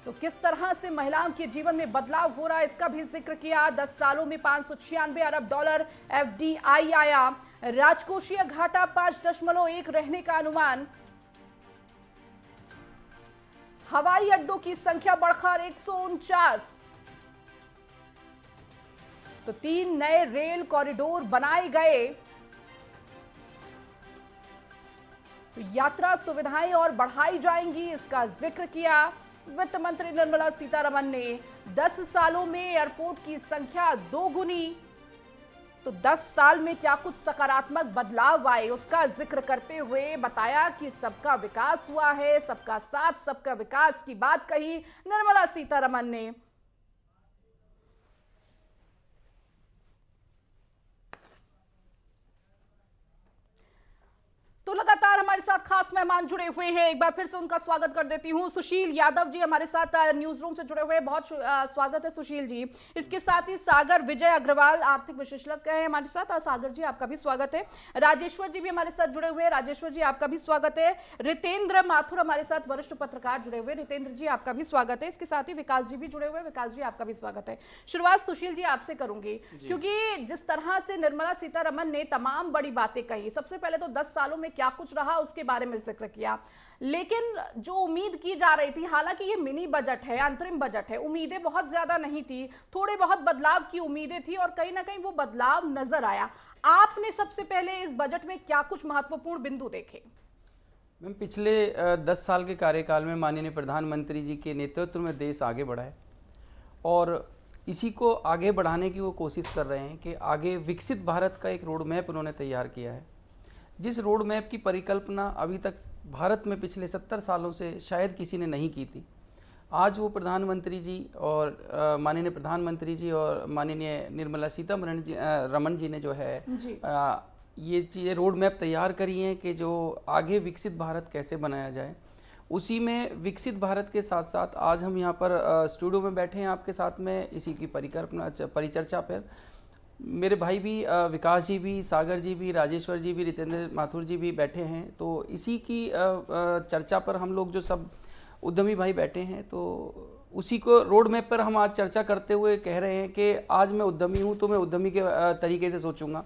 तो किस तरह से महिलाओं के जीवन में बदलाव हो रहा है इसका भी जिक्र किया। 10 सालों में $596 अरब FDI आया। राजकोषीय घाटा 5.1 रहने का अनुमान। हवाई अड्डों की संख्या बढ़कर 149। तो 3 नए रेल कॉरिडोर बनाए गए। तो यात्रा सुविधाएं और बढ़ाई जाएंगी, इसका जिक्र किया वित्त मंत्री निर्मला सीतारमण ने। 10 सालों में एयरपोर्ट की संख्या 2 गुनी। तो 10 साल में क्या कुछ सकारात्मक बदलाव आए उसका जिक्र करते हुए बताया कि सबका विकास हुआ है, सबका साथ सबका विकास की बात कही निर्मला सीतारमण ने। तो लगातार हमारे साथ खास मेहमान जुड़े हुए हैं, एक बार फिर से उनका स्वागत कर देती हूं। सुशील यादव जी हमारे साथ न्यूज रूम से जुड़े हुए हैं, बहुत स्वागत है सुशील जी। इसके साथ ही सागर विजय अग्रवाल आर्थिक विशेषज्ञ हैं हमारे साथ। सागर जी आपका भी स्वागत है। राजेश्वर जी भी हमारे साथ जुड़े हुए हैं, राजेश्वर जी आपका भी स्वागत है। रितेंद्र माथुर हमारे साथ वरिष्ठ पत्रकार जुड़े हुए, रितेंद्र जी आपका भी स्वागत है। इसके साथ ही विकास जी भी जुड़े हुए, विकास जी आपका भी स्वागत है। शुरुआत सुशील जी आपसे करूंगी, क्योंकि जिस तरह से निर्मला सीतारमण ने तमाम बड़ी बातें कही, सबसे पहले तो 10 सालों में क्या कुछ रहा उसके बारे में जिक्र किया, लेकिन जो उम्मीद की जा रही थी, हालांकि ये मिनी बजट है, अंतरिम बजट है, उम्मीदें बहुत ज्यादा नहीं थी, थोड़े बहुत बदलाव की उम्मीदें थी और कहीं ना कहीं वो बदलाव नजर आया। आपने सबसे पहले इस बजट में क्या कुछ महत्वपूर्ण बिंदु देखे? मैम, पिछले 10 साल के कार्यकाल में माननीय प्रधानमंत्री जी के नेतृत्व में देश आगे बढ़ा है और इसी को आगे बढ़ाने की वो कोशिश कर रहे हैं कि आगे विकसित भारत का एक रोड मैप उन्होंने तैयार किया है, जिस रोड मैप की परिकल्पना अभी तक भारत में पिछले 70 सालों से शायद किसी ने नहीं की थी। आज वो प्रधानमंत्री जी और माननीय प्रधानमंत्री जी और माननीय निर्मला सीतारमण जी ने जो है ये चीज़ें रोड मैप तैयार करी हैं कि जो आगे विकसित भारत कैसे बनाया जाए। उसी में विकसित भारत के साथ साथ आज हम यहाँ पर स्टूडियो में बैठे हैं आपके साथ में, इसी की परिचर्चा पर मेरे भाई भी विकास जी भी, सागर जी भी, राजेश्वर जी भी, रितेंद्र माथुर जी भी बैठे हैं। तो इसी की चर्चा पर हम लोग जो सब उद्यमी भाई बैठे हैं, तो उसी को रोड मैप पर हम आज चर्चा करते हुए कह रहे हैं कि आज मैं उद्यमी हूँ तो मैं उद्यमी के तरीके से सोचूंगा।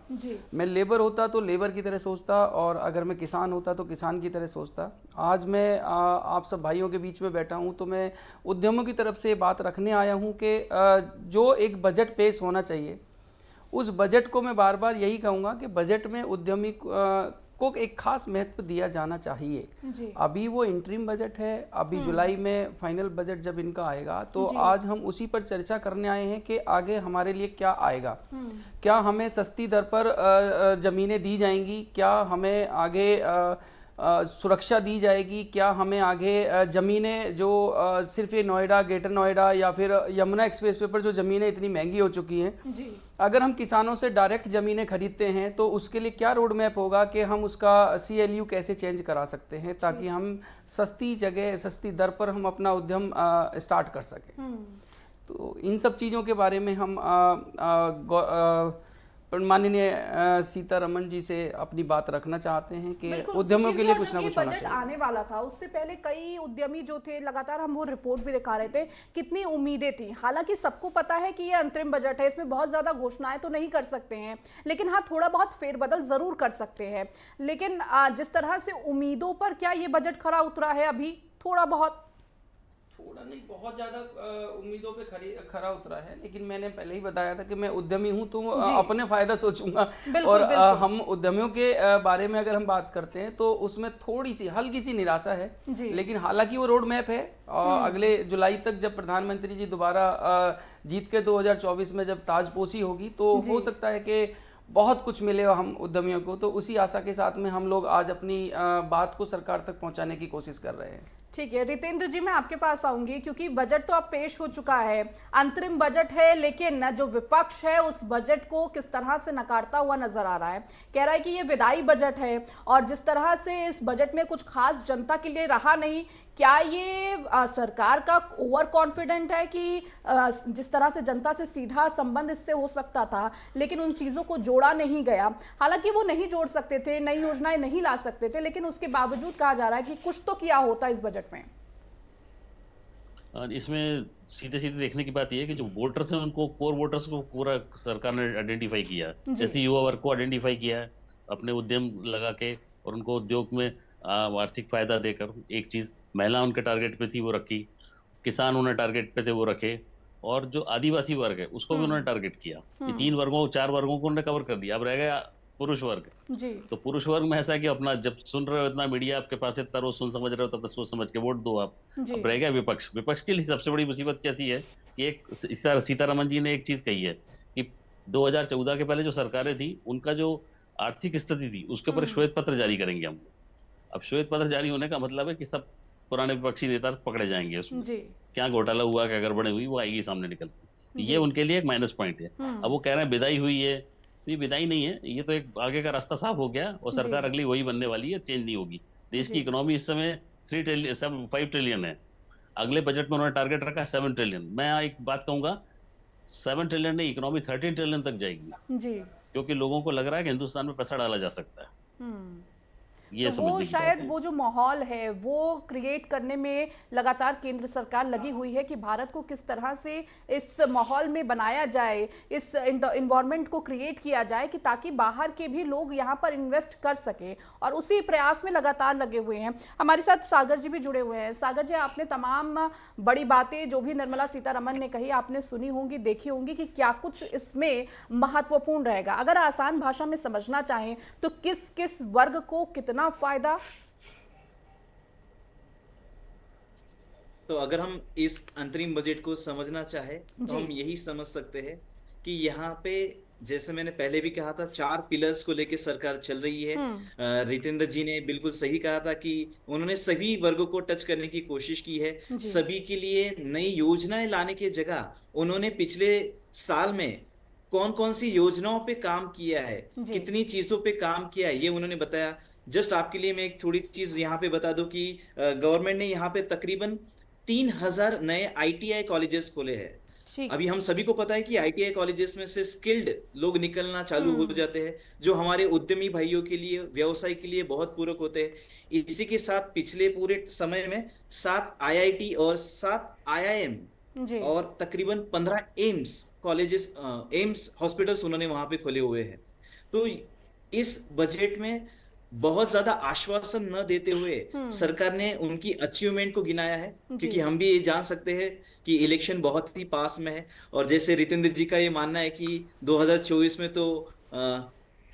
मैं लेबर होता तो लेबर की तरह सोचता, और अगर मैं किसान होता तो किसान की तरह सोचता। आज मैं आप सब भाइयों के बीच में बैठा हूँ तो मैं उद्यमों की तरफ से बात रखने आया हूँ कि जो एक बजट पेश होना चाहिए, उस बजट को मैं बार बार यही कहूँगा कि बजट में उद्यमी को एक खास महत्व दिया जाना चाहिए। अभी वो इंटरिम बजट है, अभी जुलाई में फाइनल बजट जब इनका आएगा तो आज हम उसी पर चर्चा करने आए हैं कि आगे हमारे लिए क्या आएगा। क्या हमें सस्ती दर पर ज़मीनें दी जाएंगी, क्या हमें आगे सुरक्षा दी जाएगी, क्या हमें आगे ज़मीनें जो सिर्फ ये नोएडा, ग्रेटर नोएडा या फिर यमुना एक्सप्रेस वे पर जो ज़मीनें इतनी महंगी हो चुकी हैं, अगर हम किसानों से डायरेक्ट ज़मीनें खरीदते हैं तो उसके लिए क्या रोड मैप होगा कि हम उसका CLU कैसे चेंज करा सकते हैं ताकि हम सस्ती जगह, सस्ती दर पर हम अपना उद्यम स्टार्ट कर सकें। तो इन सब चीज़ों के बारे में हम माननीय सीतारमण जी से अपनी बात रखना चाहते हैं कि उद्यमियों के लिए कुछ ना कुछ होना चाहिए। आने वाला था, उससे पहले कई उद्यमी जो थे, लगातार हम वो रिपोर्ट भी दिखा रहे थे, कितनी उम्मीदें थी। हालांकि सबको पता है कि ये अंतरिम बजट है, इसमें बहुत ज्यादा घोषणाएं तो नहीं कर सकते हैं, लेकिन हाँ थोड़ा बहुत फेरबदल जरूर कर सकते हैं। लेकिन जिस तरह से उम्मीदों पर क्या ये बजट खरा उतरा है? अभी थोड़ा नहीं, बहुत ज़्यादा उम्मीदों पे खरा उतरा है, लेकिन मैंने पहले ही बताया था कि मैं उद्यमी हूं तो अपने फ़ायदा सोचूंगा। और हम उद्यमियों के बारे में अगर हम बात करते हैं तो उसमें थोड़ी सी हल्की सी निराशा है, लेकिन हालांकि वो रोड मैप है। अगले जुलाई तक जब प्रधानमंत्री जी दोबारा जीत के 2024 में जब ताजपोशी होगी तो हो सकता है कि बहुत कुछ मिले हम उद्यमियों को। तो उसी आशा के साथ में हम लोग आज अपनी बात को सरकार तक पहुंचाने की कोशिश कर रहे हैं। ठीक है रितेंद्र जी, मैं आपके पास आऊंगी, क्योंकि बजट तो अब पेश हो चुका है, अंतरिम बजट है, लेकिन जो विपक्ष है उस बजट को किस तरह से नकारता हुआ नजर आ रहा है। कह रहा है कि ये विदाई बजट है और जिस तरह से इस बजट में कुछ खास जनता के लिए रहा नहीं। क्या ये सरकार का ओवर कॉन्फिडेंट है कि जिस तरह से जनता से सीधा संबंध इससे हो सकता था, लेकिन उन चीज़ों को जोड़ा नहीं गया? हालांकि वो नहीं जोड़ सकते थे, नई योजनाएं नहीं ला सकते थे, लेकिन उसके बावजूद कहा जा रहा है कि कुछ तो किया होता इस बजट में। इसमें सीधे सीधे देखने की बात यह है कि जो वोटर्स हैं उनको, कोर वोटर्स को पूरा सरकार ने आइडेंटिफाई किया, जैसे युवा वर्ग को आइडेंटिफाई किया है अपने उद्यम लगा के और उनको उद्योग में आर्थिक फायदा देकर। एक चीज़ महिला उनके टारगेट पे थी वो रखी, किसान उन्हें टारगेट पे थे वो रखे, और जो आदिवासी वर्ग है उसको भी उन्होंने टारगेट किया। ये 4 वर्गों को उन्होंने कवर कर दिया। अब रह गया पुरुष वर्ग। तो पुरुष वर्ग में ऐसा है कि अपना जब सुन रहे हो इतना मीडिया आपके पास है, इतना रोज सुन समझ रहे हो, तब सोच समझ के वोट दो आप। अब रह गया विपक्ष। विपक्ष के लिए सबसे बड़ी मुसीबत कैसी है कि एक सीतारमण जी ने एक चीज कही है कि 2014 के पहले जो सरकारें थी उनका जो आर्थिक स्थिति थी उसके ऊपर श्वेत पत्र जारी करेंगे हम। अब श्वेत पत्र जारी होने का मतलब है कि सब पुराने विपक्षी नेता पकड़े जाएंगे उसमें, क्या घोटाला हुआ, क्या गड़बड़े हुई, वो आएगी सामने निकल के। ये उनके लिए एक माइनस पॉइंट है। अब वो कह रहे हैं विदाई हुई है, तो ये विदाई नहीं है, ये तो एक आगे का रास्ता साफ हो गया और सरकार अगली वही बनने वाली है, चेंज नहीं होगी। देश की इकोनॉमी इस समय 5 ट्रिलियन है, अगले बजट में उन्होंने टारगेट रखा 7 ट्रिलियन। मैं एक बात कहूंगा, 7 ट्रिलियन नहीं, इकोनॉमी 13 ट्रिलियन तक जाएगी जी। क्योंकि लोगों को लग रहा है कि हिंदुस्तान में पैसा डाला जा सकता है। ये तो वो समझने की बात शायद है। वो जो माहौल है वो क्रिएट करने में लगातार केंद्र सरकार लगी हुई है कि भारत को किस तरह से इस माहौल में बनाया जाए, इस इन्वायरमेंट को क्रिएट किया जाए कि ताकि बाहर के भी लोग यहाँ पर इन्वेस्ट कर सके, और उसी प्रयास में लगातार लगे हुए हैं। हमारे साथ सागर जी भी जुड़े हुए हैं। सागर जी, आपने तमाम बड़ी बातें जो भी निर्मला सीतारमण ने कही आपने सुनी होंगी, देखी होंगी कि क्या कुछ इसमें महत्वपूर्ण रहेगा। अगर आसान भाषा में समझना चाहें तो किस किस वर्ग को कितना फायदा? तो अगर हम इस अंतरिम बजट को समझना चाहे तो हम यही समझ सकते हैं कि यहाँ पे, जैसे मैंने पहले भी कहा था, 4 पिलर्स को लेकर सरकार चल रही है। रितेंद्र जी ने बिल्कुल सही कहा था कि उन्होंने सभी वर्गों को टच करने की कोशिश की है। सभी के लिए नई योजनाएं लाने की जगह उन्होंने पिछले साल में कौन कौन सी योजनाओं पे काम किया है, कितनी चीजों पे काम किया है, ये उन्होंने बताया। जस्ट आपके लिए मैं एक थोड़ी चीज यहाँ पे बता दूं कि गवर्नमेंट ने यहाँ पे तकरीबन 3000 नए ITI कॉलेजेस खोले हैं। अभी हम सभी को पता है कि ITI कॉलेजेस में से स्किल्ड लोग निकलना चालू हो जाते हैं, जो हमारे उद्यमी भाइयों के लिए, व्यवसाय के लिए बहुत पूरक होते हैं। इसी के साथ पिछले पूरे समय में 7 IIT और 7 IIM और तकरीबन 15 एम्स कॉलेजेस, एम्स हॉस्पिटल्स उन्होंने वहां पे खोले हुए हैं। तो इस बजट में बहुत ज्यादा आश्वासन न देते हुए सरकार ने उनकी अचीवमेंट को गिनाया है, क्योंकि हम भी ये जान सकते हैं कि इलेक्शन बहुत ही पास में है। और जैसे रितेंद्र जी का ये मानना है कि 2024 में तो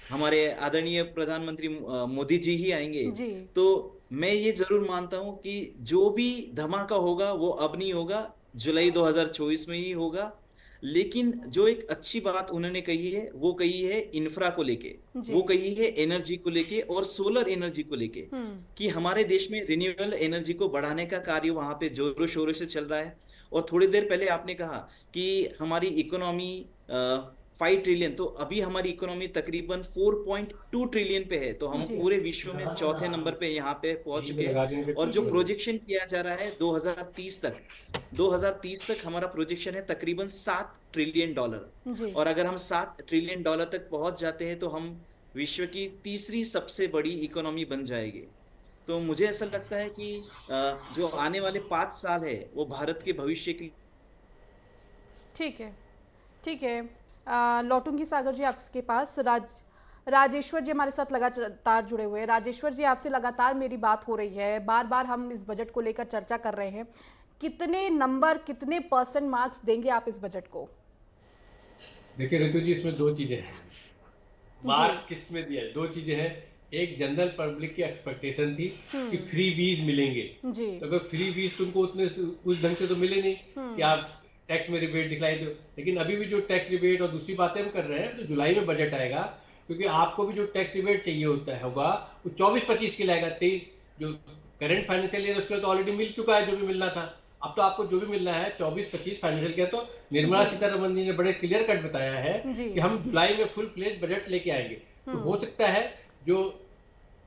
हमारे आदरणीय प्रधानमंत्री मोदी जी ही आएंगे, तो मैं ये जरूर मानता हूं कि जो भी धमाका होगा वो अब नहीं होगा, जुलाई 2024 में ही होगा। लेकिन जो एक अच्छी बात उन्होंने कही है, वो कही है इंफ्रा को लेके, वो कही है एनर्जी को लेके और सोलर एनर्जी को लेके, कि हमारे देश में रिन्यूएबल एनर्जी को बढ़ाने का कार्य वहां पे जोरों शोरों से चल रहा है। और थोड़ी देर पहले आपने कहा कि हमारी इकोनॉमी 5 ट्रिलियन, तो अभी हमारी इकोनॉमी तकरीबन 4.2 ट्रिलियन पे है, तो हम पूरे विश्व में चौथे नंबर पे यहाँ पे पहुंच चुके हैं। और जो प्रोजेक्शन किया जा रहा है 2030 तक हमारा प्रोजेक्शन है तकरीबन $7 ट्रिलियन। और अगर हम $7 ट्रिलियन तक पहुंच जाते हैं तो हम विश्व की तीसरी सबसे बड़ी इकोनॉमी बन जाएगी। तो मुझे ऐसा लगता है कि जो आने वाले 5 साल है वो भारत के भविष्य की। ठीक है, लौटूंगी सागर जी आपके पास। राजेश्वर जी हमारे साथ लगातार जुड़े हुए हैं। राजेश्वर जी, आपसे लगातार मेरी बात हो रही है, बार बार हम इस बजट को लेकर चर्चा कर रहे हैं। कितने नंबर, कितने % मार्क्स देंगे आप इस बजट को? देखिए रितु जी, इसमें 2 चीजें हैं। मार्क किस में दिया है? 2 चीजें हैं। एक जनरल पब्लिक की एक्सपेक्टेशन थी कि फ्री बीज मिलेंगे, तो अगर फ्री बीज तुमको उतने उस ढंग से तो मिले नहीं कि आप टैक्स में रिबेट दिखलाई दो। लेकिन अभी भी जो टैक्स रिबेट और दूसरी बातें हम कर रहे हैं, तो जुलाई में बजट आएगा, क्योंकि आपको भी जो टैक्स रिबेट चाहिए होगा वो 24-25 के लाएगा। 23 जो करंट फाइनेंशियल ईयर उसके तो ऑलरेडी मिल चुका है जो भी मिलना था। अब तो आपको जो भी मिलना है 24-25 फाइनेंशियल ईयर, तो निर्मला सीतारमण जी ने बड़े क्लियर कट बताया है कि हम जुलाई में फुल फ्लेज बजट लेके आएंगे। तो हो सकता है जो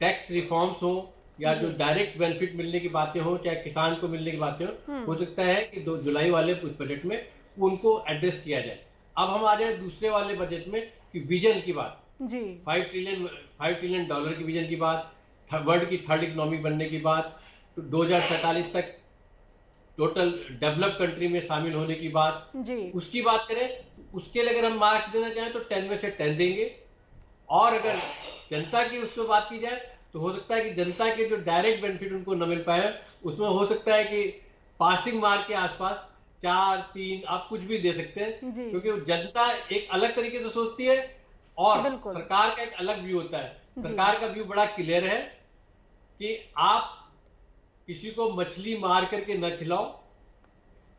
टैक्स रिफॉर्म्स हो या जो डायरेक्ट बेनिफिट मिलने की बातें हो, चाहे किसान को मिलने की बातें हो सकता है कि 2 जुलाई वाले उस बजट में उनको एड्रेस किया जाए। अब हम आ जाए दूसरे वाले बजट में कि विजन की बात, 5 ट्रिलियन डॉलर की विजन की बात, वर्ल्ड की 3rd इकोनॉमी बनने की बात, तो 2047 तक टोटल डेवलप कंट्री में शामिल होने की बात, उसकी बात करें। उसके लिए अगर हम मार्क्स देना चाहें तो 10 में से 10 देंगे। और अगर जनता की उसमें बात की जाए तो हो सकता है कि जनता के जो डायरेक्ट बेनिफिट उनको न मिल पाए, उसमें हो सकता है कि पासिंग मार्क के आसपास 4, 3 आप कुछ भी दे सकते हैं, क्योंकि जनता एक अलग तरीके से सोचती है और सरकार का एक अलग व्यू होता है। सरकार का व्यू बड़ा क्लियर है कि आप किसी को मछली मार करके न खिलाओ,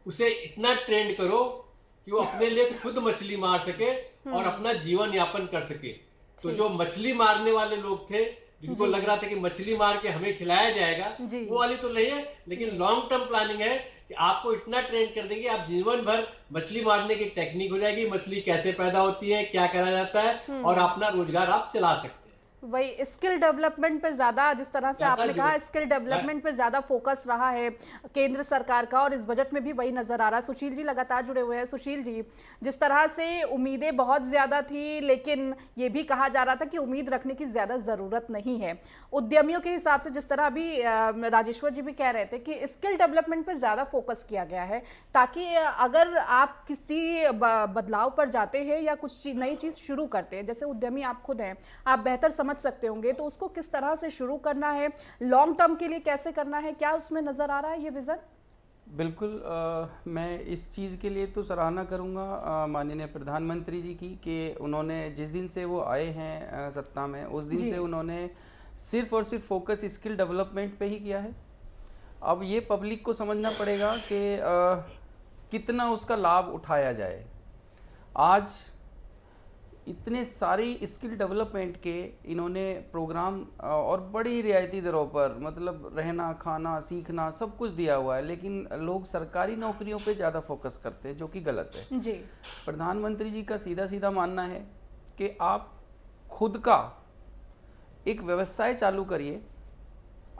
उसे इतना ट्रेंड करो कि वो अपने लिए खुद मछली मार सके और अपना जीवन यापन कर सके। तो जो मछली मारने वाले लोग थे, जिनको लग रहा था कि मछली मार के हमें खिलाया जाएगा, वो वाली तो नहीं है। लेकिन लॉन्ग टर्म प्लानिंग है कि आपको इतना ट्रेन कर देंगे, आप जीवन भर मछली मारने की टेक्निक हो जाएगी, मछली कैसे पैदा होती है, क्या करा जाता है, और अपना रोजगार आप चला सकते हैं। वही स्किल डेवलपमेंट पे ज्यादा, जिस तरह से आपने कहा स्किल डेवलपमेंट पे ज्यादा फोकस रहा है केंद्र सरकार का, और इस बजट में भी वही नजर आ रहा है। सुशील जी लगातार जुड़े हुए हैं। सुशील जी, जिस तरह से उम्मीदें बहुत ज्यादा थी, लेकिन ये भी कहा जा रहा था कि उम्मीद रखने की ज्यादा जरूरत नहीं है। उद्यमियों के हिसाब से, जिस तरह अभी राजेश्वर जी भी कह रहे थे कि स्किल डेवलपमेंट पे ज्यादा फोकस किया गया है, ताकि अगर आप किसी बदलाव पर जाते हैं या कुछ नई चीज शुरू करते हैं, जैसे उद्यमी आप खुद हैं, आप बेहतर समझ सकते होंगे, तो उसको किस तरह से शुरू करना है, लॉन्ग टर्म के लिए कैसे करना है, क्या उसमें नजर आ रहा है ये विजन? बिल्कुल, मैं इस चीज़ के लिए तो सराहना करूंगा माननीय प्रधानमंत्री जी की, कि उन्होंने जिस दिन से वो आए हैं सत्ता में, उस दिन से उन्होंने सिर्फ और सिर्फ फोकस स्किल डेवलपमेंट पे ही किया है। अब ये पब्लिक को समझना पड़ेगा कि कितना उसका लाभ उठाया जाए। आज इतने सारी स्किल डेवलपमेंट के इन्होंने प्रोग्राम और बड़ी रियायती दरों पर, मतलब रहना खाना सीखना सब कुछ दिया हुआ है, लेकिन लोग सरकारी नौकरियों पे ज़्यादा फोकस करते हैं, जो कि गलत है जी। प्रधानमंत्री जी का सीधा सीधा मानना है कि आप खुद का एक व्यवसाय चालू करिए।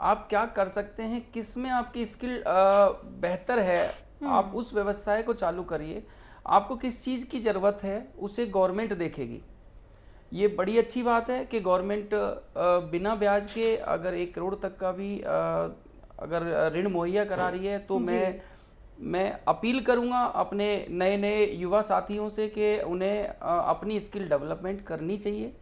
आप क्या कर सकते हैं, किस में आपकी स्किल बेहतर है, आप उस व्यवसाय को चालू करिए। आपको किस चीज़ की ज़रूरत है उसे गवर्नमेंट देखेगी। ये बड़ी अच्छी बात है कि गवर्नमेंट बिना ब्याज के अगर 1 करोड़ तक का भी अगर ऋण मुहैया करा रही है, तो मैं अपील करूंगा अपने नए नए युवा साथियों से कि उन्हें अपनी स्किल डेवलपमेंट करनी चाहिए,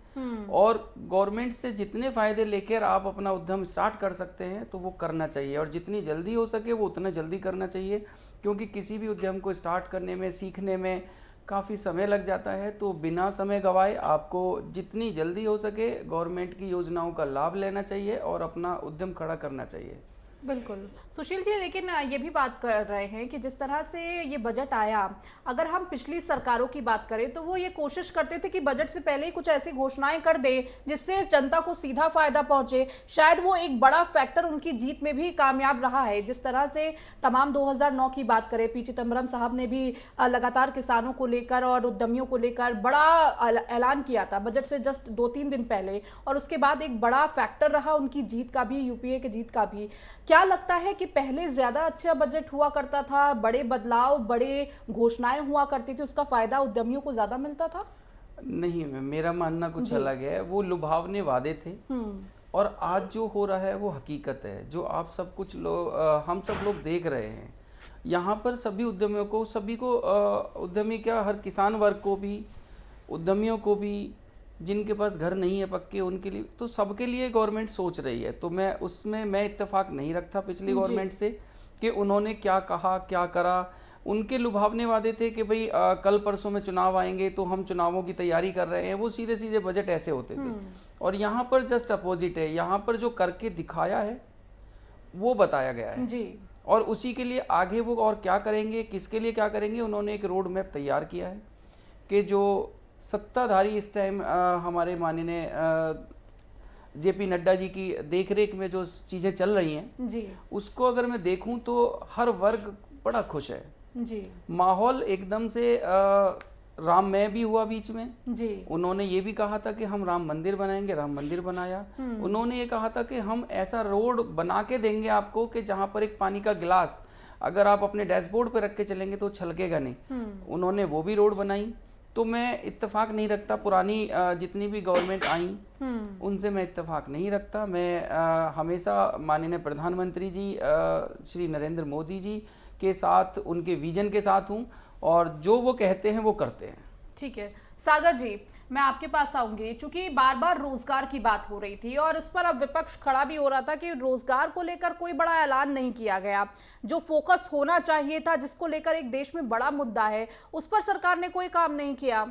और गवर्नमेंट से जितने फ़ायदे लेकर आप अपना उद्यम स्टार्ट कर सकते हैं तो वो करना चाहिए, और जितनी जल्दी हो सके वो उतना जल्दी करना चाहिए, क्योंकि किसी भी उद्यम को स्टार्ट करने में, सीखने में काफ़ी समय लग जाता है। तो बिना समय गंवाए आपको जितनी जल्दी हो सके गवर्नमेंट की योजनाओं का लाभ लेना चाहिए और अपना उद्यम खड़ा करना चाहिए। बिल्कुल सुशील जी, लेकिन ये भी बात कर रहे हैं कि जिस तरह से ये बजट आया, अगर हम पिछली सरकारों की बात करें तो वो ये कोशिश करते थे कि बजट से पहले ही कुछ ऐसी घोषणाएं कर दे जिससे जनता को सीधा फायदा पहुंचे। शायद वो एक बड़ा फैक्टर उनकी जीत में भी कामयाब रहा है। जिस तरह से तमाम 2009 की बात करें, पी चिदम्बरम साहब ने भी लगातार किसानों को लेकर और उद्यमियों को लेकर बड़ा ऐलान किया था बजट से जस्ट 2-3 दिन पहले, और उसके बाद एक बड़ा फैक्टर रहा उनकी जीत का भी, यूपीए की जीत का भी। क्या लगता है कि पहले ज्यादा अच्छा बजट हुआ करता था, बड़े बदलाव, बड़े घोषणाएं हुआ करती थी, उसका फायदा उद्यमियों को ज्यादा मिलता था? नहीं, मेरा मानना कुछ अलग है। वो लुभावने वादे थे, और आज जो हो रहा है वो हकीकत है, जो आप सब कुछ हम सब लोग देख रहे हैं। यहाँ पर सभी उद्यमियों को, सभी को, उद्यमी क्या, हर किसान वर्ग को भी, उद्यमियों को भी, जिनके पास घर नहीं है पक्के, उनके लिए, तो सबके लिए गवर्नमेंट सोच रही है। तो मैं उसमें इत्तेफाक नहीं रखता पिछली गवर्नमेंट से कि उन्होंने क्या कहा, क्या करा। उनके लुभावने वादे थे कि भाई कल परसों में चुनाव आएंगे तो हम चुनावों की तैयारी कर रहे हैं। वो सीधे सीधे बजट ऐसे होते थे, और यहाँ पर जस्ट अपोजिट है। यहाँ पर जो करके दिखाया है वो बताया गया है जी। और उसी के लिए आगे वो और क्या करेंगे, किसके लिए क्या करेंगे, उन्होंने एक रोड मैप तैयार किया है कि जो सत्ताधारी इस टाइम हमारे माननीय जेपी नड्डा जी की देखरेख में जो चीज़ें चल रही हैं जी, उसको अगर मैं देखूं तो हर वर्ग बड़ा खुश है जी। माहौल एकदम से राममय भी हुआ बीच में जी। उन्होंने ये भी कहा था कि हम राम मंदिर बनाएंगे, राम मंदिर बनाया। उन्होंने ये कहा था कि हम ऐसा रोड बना के देंगे आपको कि जहाँ पर एक पानी का गिलास अगर आप अपने डैशबोर्ड पे रख के चलेंगे तो छलकेगा नहीं। उन्होंने वो भी रोड बनाई। तो मैं इत्तेफाक नहीं रखता पुरानी जितनी भी गवर्नमेंट आई उनसे मैं इत्तेफाक नहीं रखता। मैं हमेशा माननीय प्रधानमंत्री जी श्री नरेंद्र मोदी जी के साथ, उनके विजन के साथ हूँ और जो वो कहते हैं वो करते हैं। ठीक है सागर जी, मैं आपके पास आऊंगी। चूंकि बार बार रोजगार की बात हो रही थी और इस पर अब विपक्ष खड़ा भी हो रहा था कि रोजगार को लेकर कोई बड़ा ऐलान नहीं किया गया। जो फोकस होना चाहिए था, जिसको लेकर एक देश में बड़ा मुद्दा है, उस पर सरकार ने कोई काम नहीं किया।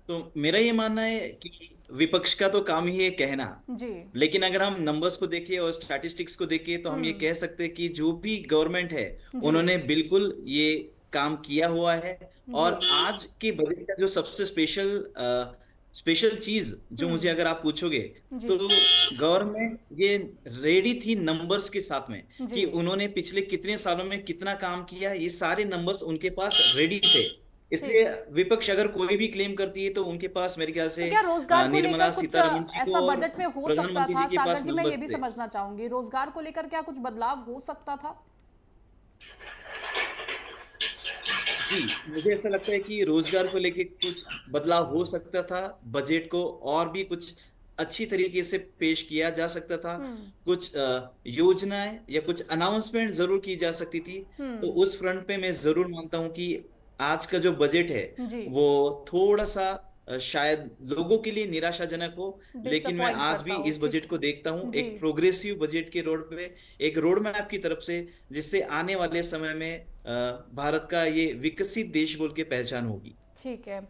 तो मेरा ये मानना है कि विपक्ष का तो काम ही है कहना जी, लेकिन अगर हम नंबर्स को देखें और स्टैटिस्टिक्स को देखें तो हम ये कह सकते हैं कि जो भी गवर्नमेंट है उन्होंने बिल्कुल ये काम किया हुआ है। और आज के बजट का जो सबसे स्पेशल स्पेशल चीज जो मुझे अगर आप पूछोगे तो गवर्नमेंट ये रेडी थी नंबर्स के साथ में कि उन्होंने पिछले कितने सालों में कितना काम किया, ये सारे नंबर्स उनके पास रेडी थे। इसलिए विपक्ष अगर कोई भी क्लेम करती है तो उनके पास मेरे ख्याल से क्या रोजगार को निर्मला लेकर कुछ सीतारमण जी को ऐसा और बजट में हो सकता प्रधानमंत्री था? जी के सागर पास जी, मैं ये नंबर्स भी थे। समझना चाहूंगी, रोजगार को लेकर क्या कुछ बदलाव हो सकता था? जी, मुझे ऐसा लगता है कि रोजगार को लेके कुछ बदलाव हो सकता था, बजट को और भी कुछ अच्छी तरीके से पेश किया जा सकता था, कुछ योजनाएं या कुछ अनाउंसमेंट जरूर की जा सकती थी। तो उस फ्रंट पे मैं जरूर मानता हूं कि आज का जो बजट है वो थोड़ा सा शायद लोगों के लिए निराशाजनक हो, लेकिन मैं डिसअपॉइंट आज भी करता हूँ, इस बजट को देखता हूं एक प्रोग्रेसिव बजट के रोड पे, एक रोड मैप की तरफ से, जिससे आने वाले समय में भारत का ये विकसित देश बोल के पहचान होगी। ठीक है।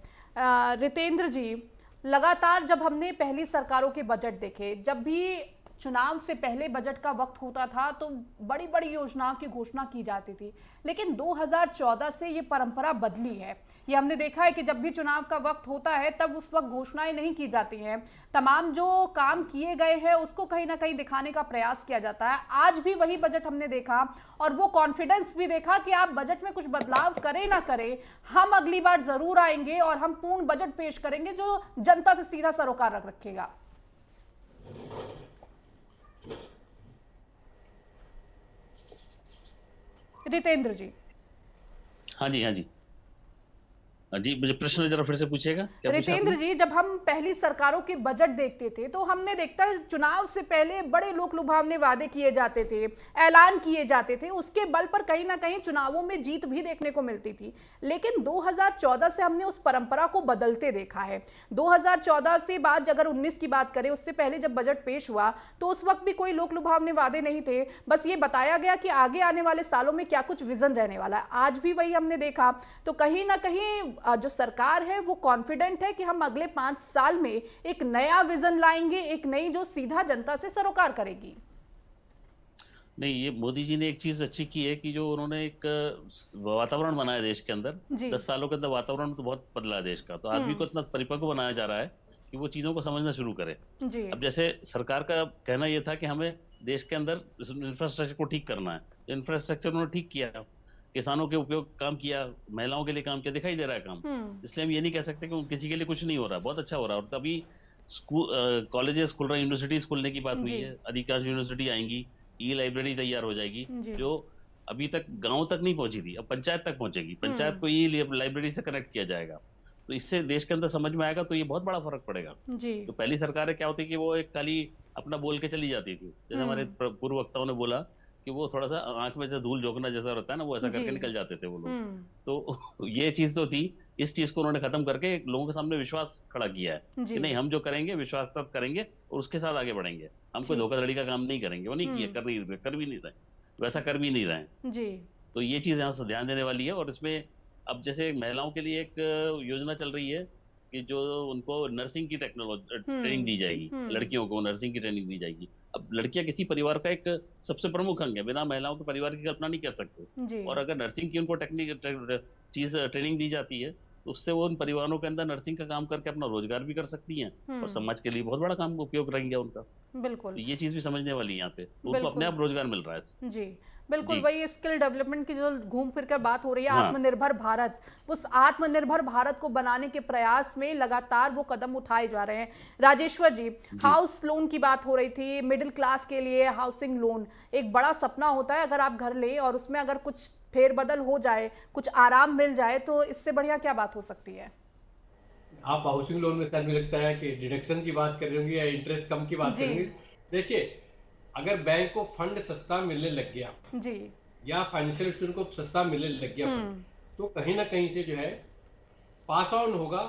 रितेंद्र जी, लगातार जब हमने पहली सरकारों के बजट देखे, जब भी चुनाव से पहले बजट का वक्त होता था तो बड़ी बड़ी योजनाओं की घोषणा की जाती थी, लेकिन 2014 से ये परंपरा बदली है। ये हमने देखा है कि जब भी चुनाव का वक्त होता है तब उस वक्त घोषणाएं नहीं की जाती हैं, तमाम जो काम किए गए हैं उसको कहीं ना कहीं दिखाने का प्रयास किया जाता है। आज भी वही बजट हमने देखा और वो कॉन्फिडेंस भी देखा कि आप बजट में कुछ बदलाव करें ना करें, हम अगली बार जरूर आएंगे और हम पूर्ण बजट पेश करेंगे जो जनता से सीधा सरोकार रखेगा। रितेंद्र जी। हाँ जी, हाँ जी, हाँ जी, मुझे प्रश्न जरा फिर से पूछिएगा। क्या पूछा रितेंद्र आपने? जी, जब हम पहली सरकारों के बजट देखते थे तो हमने देखता है चुनाव से पहले बड़े लोक लुभावने वादे किए जाते थे, ऐलान किए जाते थे, उसके बल पर कहीं ना कहीं चुनावों में जीत भी देखने को मिलती थी। लेकिन 2014 से हमने उस परंपरा को बदलते देखा है। 2014 से बाद अगर 19 की बात करें, उससे पहले जब बजट पेश हुआ तो उस वक्त भी कोई लोक लुभावने वादे नहीं थे, बस ये बताया गया कि आगे आने वाले सालों में क्या कुछ विजन रहने वाला है। आज भी वही हमने देखा। तो कहीं ना कहीं जो सरकार है वो कॉन्फिडेंट है कि हम अगले 5 साल में एक नया विजन लाएंगे, एक नई जो सीधा जनता से सरोकार करेगी। नहीं, ये मोदी जी ने एक चीज अच्छी की है कि जो उन्होंने एक वातावरण बनाया देश के अंदर। 10 सालों के अंदर वातावरण तो बहुत बदला है देश का, तो आदमी को इतना परिपक्व बनाया जा रहा है कि वो चीजों को समझना शुरू करे। अब जैसे सरकार का कहना यह था कि हमें देश के अंदर इंफ्रास्ट्रक्चर को ठीक करना है, इंफ्रास्ट्रक्चर उन्होंने ठीक किया, किसानों के उपयोग काम किया, महिलाओं के लिए काम किया, दिखाई दे रहा है काम। इसलिए हम ये नहीं कह सकते कि किसी के लिए कुछ नहीं हो रहा, बहुत अच्छा हो रहा है। और तभी स्कूल कॉलेजेस खुल रहे हैं, यूनिवर्सिटीज खुलने की बात हुई है, अधिकांश यूनिवर्सिटी आएंगी, ई लाइब्रेरी तैयार हो जाएगी जो अभी तक गांव तक नहीं पहुंची थी, अब पंचायत तक पहुंचेगी, पंचायत को ई लाइब्रेरी से कनेक्ट किया जाएगा। तो इससे देश के अंदर समझ में आएगा, तो ये बहुत बड़ा फर्क पड़ेगा। तो पहली सरकारें क्या होती कि वो एक खाली अपना बोल के चली जाती थी, जैसे हमारे पूर्व वक्ताओं ने बोला कि वो थोड़ा सा आंख में से धूल झोंकना जैसा रहता है ना, वो ऐसा करके निकल जाते थे वो लोग। तो ये चीज तो थी, इस चीज को उन्होंने खत्म करके लोगों के सामने विश्वास खड़ा किया है कि नहीं, हम जो करेंगे विश्वास तब करेंगे और उसके साथ आगे बढ़ेंगे, हम कोई धोखाधड़ी का काम नहीं करेंगे। वो नहीं किया, कर भी नहीं रहे, वैसा कर भी नहीं रहे। तो ये चीज यहाँ से ध्यान देने वाली है। और इसमें अब जैसे महिलाओं के लिए एक योजना चल रही है कि जो उनको नर्सिंग की टेक्नोलॉजी ट्रेनिंग दी जाएगी, लड़कियों को नर्सिंग की ट्रेनिंग दी जाएगी। अब लड़कियां किसी परिवार का एक सबसे प्रमुख अंग है, बिना महिलाओं के परिवार की कल्पना नहीं कर सकते। और अगर नर्सिंग की उनको ट्रेनिंग दी जाती है तो उससे वो उन परिवारों के अंदर नर्सिंग का काम करके अपना रोजगार भी कर सकती हैं और समाज के लिए बहुत बड़ा काम उपयोग रहेंगे उनका। बिल्कुल, तो ये चीज भी समझने वाली है यहाँ पे, तो उनको अपने आप रोजगार मिल रहा है। जी बिल्कुल, वही स्किल डेवलपमेंट की जो घूम फिर कर बात हो रही है, आत्मनिर्भर भारत, उस आत्मनिर्भर भारत को बनाने के प्रयास में लगातार वो कदम उठाए जा रहे हैं। राजेश्वर जी, हाउस लोन की बात हो रही थी, मिडिल क्लास के लिए हाउसिंग लोन एक बड़ा सपना होता है, अगर आप घर ले और उसमें अगर कुछ फेरबदल हो जाए, कुछ आराम मिल जाए, तो इससे बढ़िया क्या बात हो सकती है? आप हाउसिंग लोन में शायद मुझे लगता है कि डिडक्शन की बात कर रहे होंगे या इंटरेस्ट कम की बात करेंगे। देखिए, अगर बैंक को फंड सस्ता मिलने लग गया जी, या फाइनेंशियल इंस्टीट्यूट को सस्ता मिलने लग गया तो कहीं ना कहीं से जो है पास ऑन होगा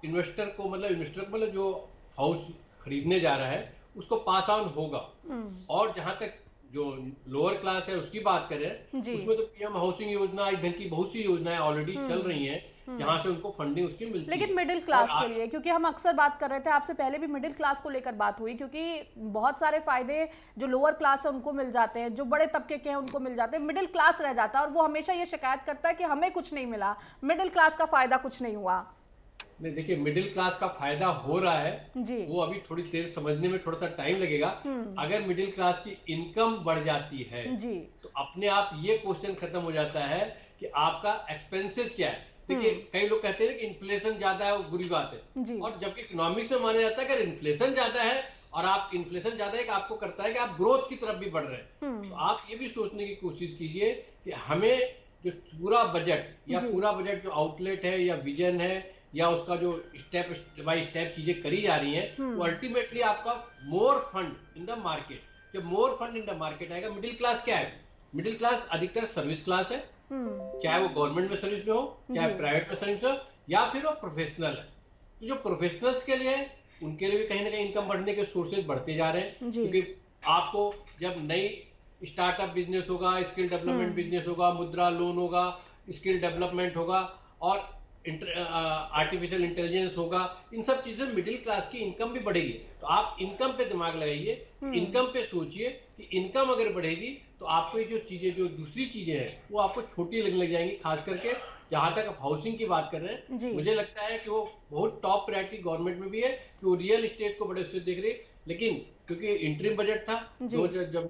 इन्वेस्टर को, मतलब जो हाउस खरीदने जा रहा है उसको पास ऑन होगा। और जहां तक जो लोअर क्लास है उसकी बात करें, उसमें तो पीएम हाउसिंग योजना, इस ढंग की बहुत सी योजनाएं ऑलरेडी चल रही हैं जहां से उनको फंडिंग उसकी मिलती है। लेकिन मिडिल क्लास के लिए, क्योंकि हम अक्सर बात कर रहे थे, आपसे पहले भी मिडिल क्लास को लेकर बात हुई, क्योंकि बहुत सारे फायदे जो लोअर क्लास है उनको मिल जाते हैं, जो बड़े तबके के हैं उनको मिल जाते हैं, मिडिल क्लास रह जाता है और वो हमेशा ये शिकायत करता है कि हमें कुछ नहीं मिला, मिडिल क्लास का फायदा कुछ नहीं हुआ। नहीं देखिए, मिडिल क्लास का फायदा हो रहा है जी। वो अभी थोड़ी देर समझने में थोड़ा सा टाइम लगेगा। अगर मिडिल क्लास की इनकम बढ़ जाती है जी। तो अपने आप ये क्वेश्चन खत्म हो जाता है कि आपका एक्सपेंसेस क्या है। देखिए, कई लोग कहते हैं कि इन्फ्लेशन ज्यादा है, वो बुरी बात है, जी। और जबकि इकोनॉमिक्स में माना जाता है कि अगर इन्फ्लेशन ज्यादा है और आप इन्फ्लेशन ज्यादा है कि आपको करता है कि आप ग्रोथ की तरफ भी बढ़ रहे हैं, तो आप ये भी सोचने की कोशिश कीजिए कि हमें जो पूरा बजट या पूरा बजट जो आउटलेट है या विजन है या उसका जो स्टेप बाय स्टेप चीजें करी जा रही हैं, वो अल्टीमेटली आपका मोर फंड इन द मार्केट। जब मोर फंड इन द मार्केट आएगा, मिडिल क्लास क्या है? मिडिल क्लास अधिकतर सर्विस क्लास है, चाहे वो गवर्नमेंट में सर्विस में हो, चाहे प्राइवेट में सर्विस हो, या फिर वो प्रोफेशनल है। तो जो प्रोफेशनल्स के लिए है, उनके लिए भी कहीं ना कहीं इनकम बढ़ने के सोर्सेज बढ़ते जा रहे हैं, क्योंकि आपको जब नई स्टार्टअप बिजनेस होगा, स्किल डेवलपमेंट बिजनेस होगा, मुद्रा लोन होगा, स्किल डेवलपमेंट होगा और आर्टिफिशियल इंटेलिजेंस होगा, इन सब चीजों में मिडिल क्लास की इनकम भी बढ़ेगी। तो आप इनकम पे दिमाग लगाइए, इनकम पे सोचिए कि इनकम अगर बढ़ेगी तो आपको ये जो चीजें, जो दूसरी चीजें हैं, वो आपको छोटी लगने लग जाएंगी। खास करके जहां तक आप हाउसिंग की बात कर रहे हैं, मुझे लगता है कि वो बहुत टॉप प्रायोरिटी गवर्नमेंट में भी है कि वो रियल एस्टेट को बड़े से देख रही है। लेकिन क्योंकि इंटरिम बजट था, जब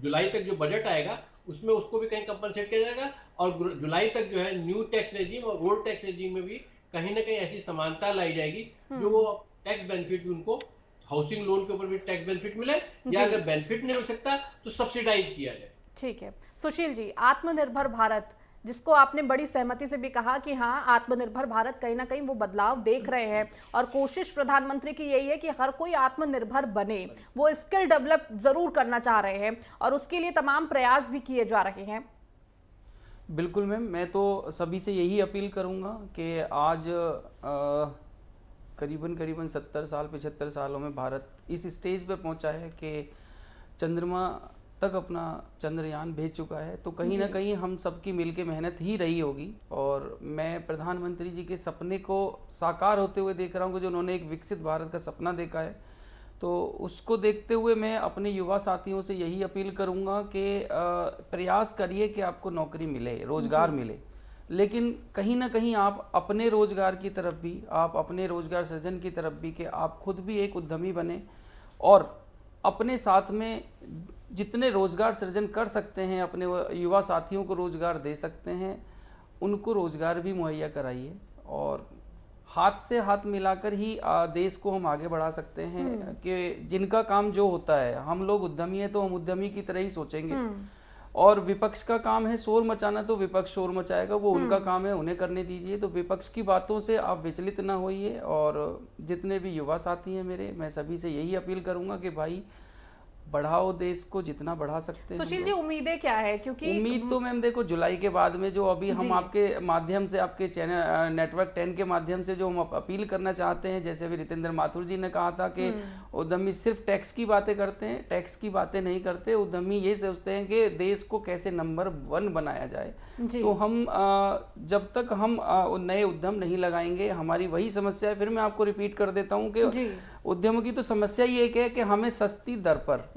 जुलाई तक जो बजट आएगा उसमें उसको भी कहीं कंपनसेट किया जाएगा, और जुलाई तक जो है न्यू टैक्स रेजिम और ओल्ड टैक्स रेजिम में भी कहीं ना कहीं ऐसी समानता लाई जाएगी जो वो टैक्स बेनिफिट उनको, हाउसिंग लोन के ऊपर भी टैक्स बेनिफिट मिले, या अगर बेनिफिट नहीं मिल सकता तो सब्सिडाइज किया जाए। ठीक है सुशील जी, आत्मनिर्भर भारत जिसको आपने बड़ी सहमति से भी कहा कि हाँ, आत्मनिर्भर भारत कहीं ना कहीं वो बदलाव देख रहे हैं, और कोशिश प्रधानमंत्री की यही है कि हर कोई आत्मनिर्भर बने। वो स्किल डेवलप जरूर करना चाह रहे हैं और उसके लिए तमाम प्रयास भी किए जा रहे हैं। बिल्कुल मैम, मैं तो सभी से यही अपील करूंगा कि आज करीबन 70 साल 75 सालों में भारत इस स्टेज पर पहुंचा है कि चंद्रमा तक अपना चंद्रयान भेज चुका है। तो कहीं ना कहीं हम सबकी मिलके मेहनत ही रही होगी, और मैं प्रधानमंत्री जी के सपने को साकार होते हुए देख रहा हूँ कि जो उन्होंने एक विकसित भारत का सपना देखा है, तो उसको देखते हुए मैं अपने युवा साथियों से यही अपील करूँगा कि प्रयास करिए कि आपको नौकरी मिले, रोजगार मिले, लेकिन कहीं ना कहीं आप अपने रोजगार की तरफ भी, आप अपने रोजगार सृजन की तरफ भी, कि आप खुद भी एक उद्यमी बने और अपने साथ में जितने रोजगार सृजन कर सकते हैं, अपने युवा साथियों को रोजगार दे सकते हैं, उनको रोजगार भी मुहैया कराइए, और हाथ से हाथ मिलाकर ही देश को हम आगे बढ़ा सकते हैं। कि जिनका काम जो होता है, हम लोग उद्यमी हैं तो हम उद्यमी की तरह ही सोचेंगे, और विपक्ष का काम है शोर मचाना, तो विपक्ष शोर मचाएगा, वो उनका काम है, उन्हें करने दीजिए। तो विपक्ष की बातों से आप विचलित ना होइए, और जितने भी युवा साथी हैं मेरे, मैं सभी से यही अपील करूंगा कि भाई बढ़ाओ देश को, जितना बढ़ा सकते हैं। सुशील जी, उम्मीदें क्या है? क्योंकि उम्मीद तो मैम देखो, जुलाई के बाद में जो अभी हम आपके माध्यम से, आपके चैनल नेटवर्क 10 के माध्यम से जो हम अपील करना चाहते हैं, जैसे अभी रितेंद्र माथुर जी ने कहा था कि उद्यमी सिर्फ टैक्स की बातें करते हैं, टैक्स की बातें नहीं करते, उद्यमी ये सोचते हैं कि देश को कैसे नंबर 1 बनाया जाए। तो हम जब तक हम नए उद्यम नहीं लगाएंगे, हमारी वही समस्या है। फिर मैं आपको रिपीट कर देता हूँ कि उद्यमों की तो समस्या ही एक है कि हमें सस्ती दर पर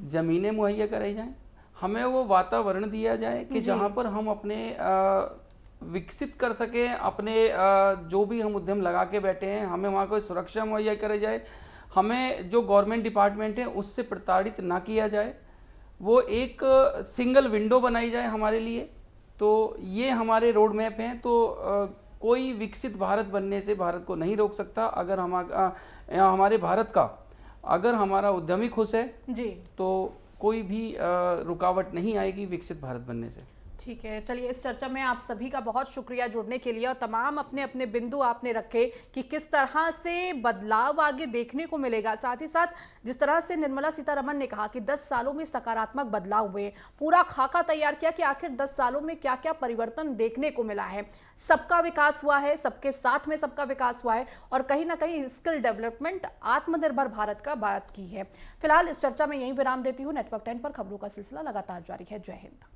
जमीनें मुहैया कराई जाएं, हमें वो वातावरण दिया जाए कि जहां पर हम अपने विकसित कर सकें, अपने जो भी हम उद्यम लगा के बैठे हैं, हमें वहाँ कोई सुरक्षा मुहैया कराई जाए, हमें जो गवर्नमेंट डिपार्टमेंट है उससे प्रताड़ित ना किया जाए, वो एक सिंगल विंडो बनाई जाए हमारे लिए। तो ये हमारे रोड मैप हैं। तो कोई विकसित भारत बनने से भारत को नहीं रोक सकता। अगर हमारे भारत का, अगर हमारा उद्यमी खुश है जी, तो कोई भी रुकावट नहीं आएगी विकसित भारत बनने से। ठीक है, चलिए इस चर्चा में आप सभी का बहुत शुक्रिया जुड़ने के लिए, और तमाम अपने अपने बिंदु आपने रखे कि किस तरह से बदलाव आगे देखने को मिलेगा। साथ ही साथ जिस तरह से निर्मला सीतारमण ने कहा कि 10 सालों में सकारात्मक बदलाव हुए, पूरा खाका तैयार किया कि आखिर 10 सालों में क्या क्या परिवर्तन देखने को मिला है। सबका विकास हुआ है, सबके साथ में सबका विकास हुआ है, और कहीं ना कहीं स्किल डेवलपमेंट, आत्मनिर्भर भारत का बात की है। फिलहाल इस चर्चा में यहीं विराम देती हूँ। नेटवर्क 10 पर खबरों का सिलसिला लगातार जारी है। जय हिंद।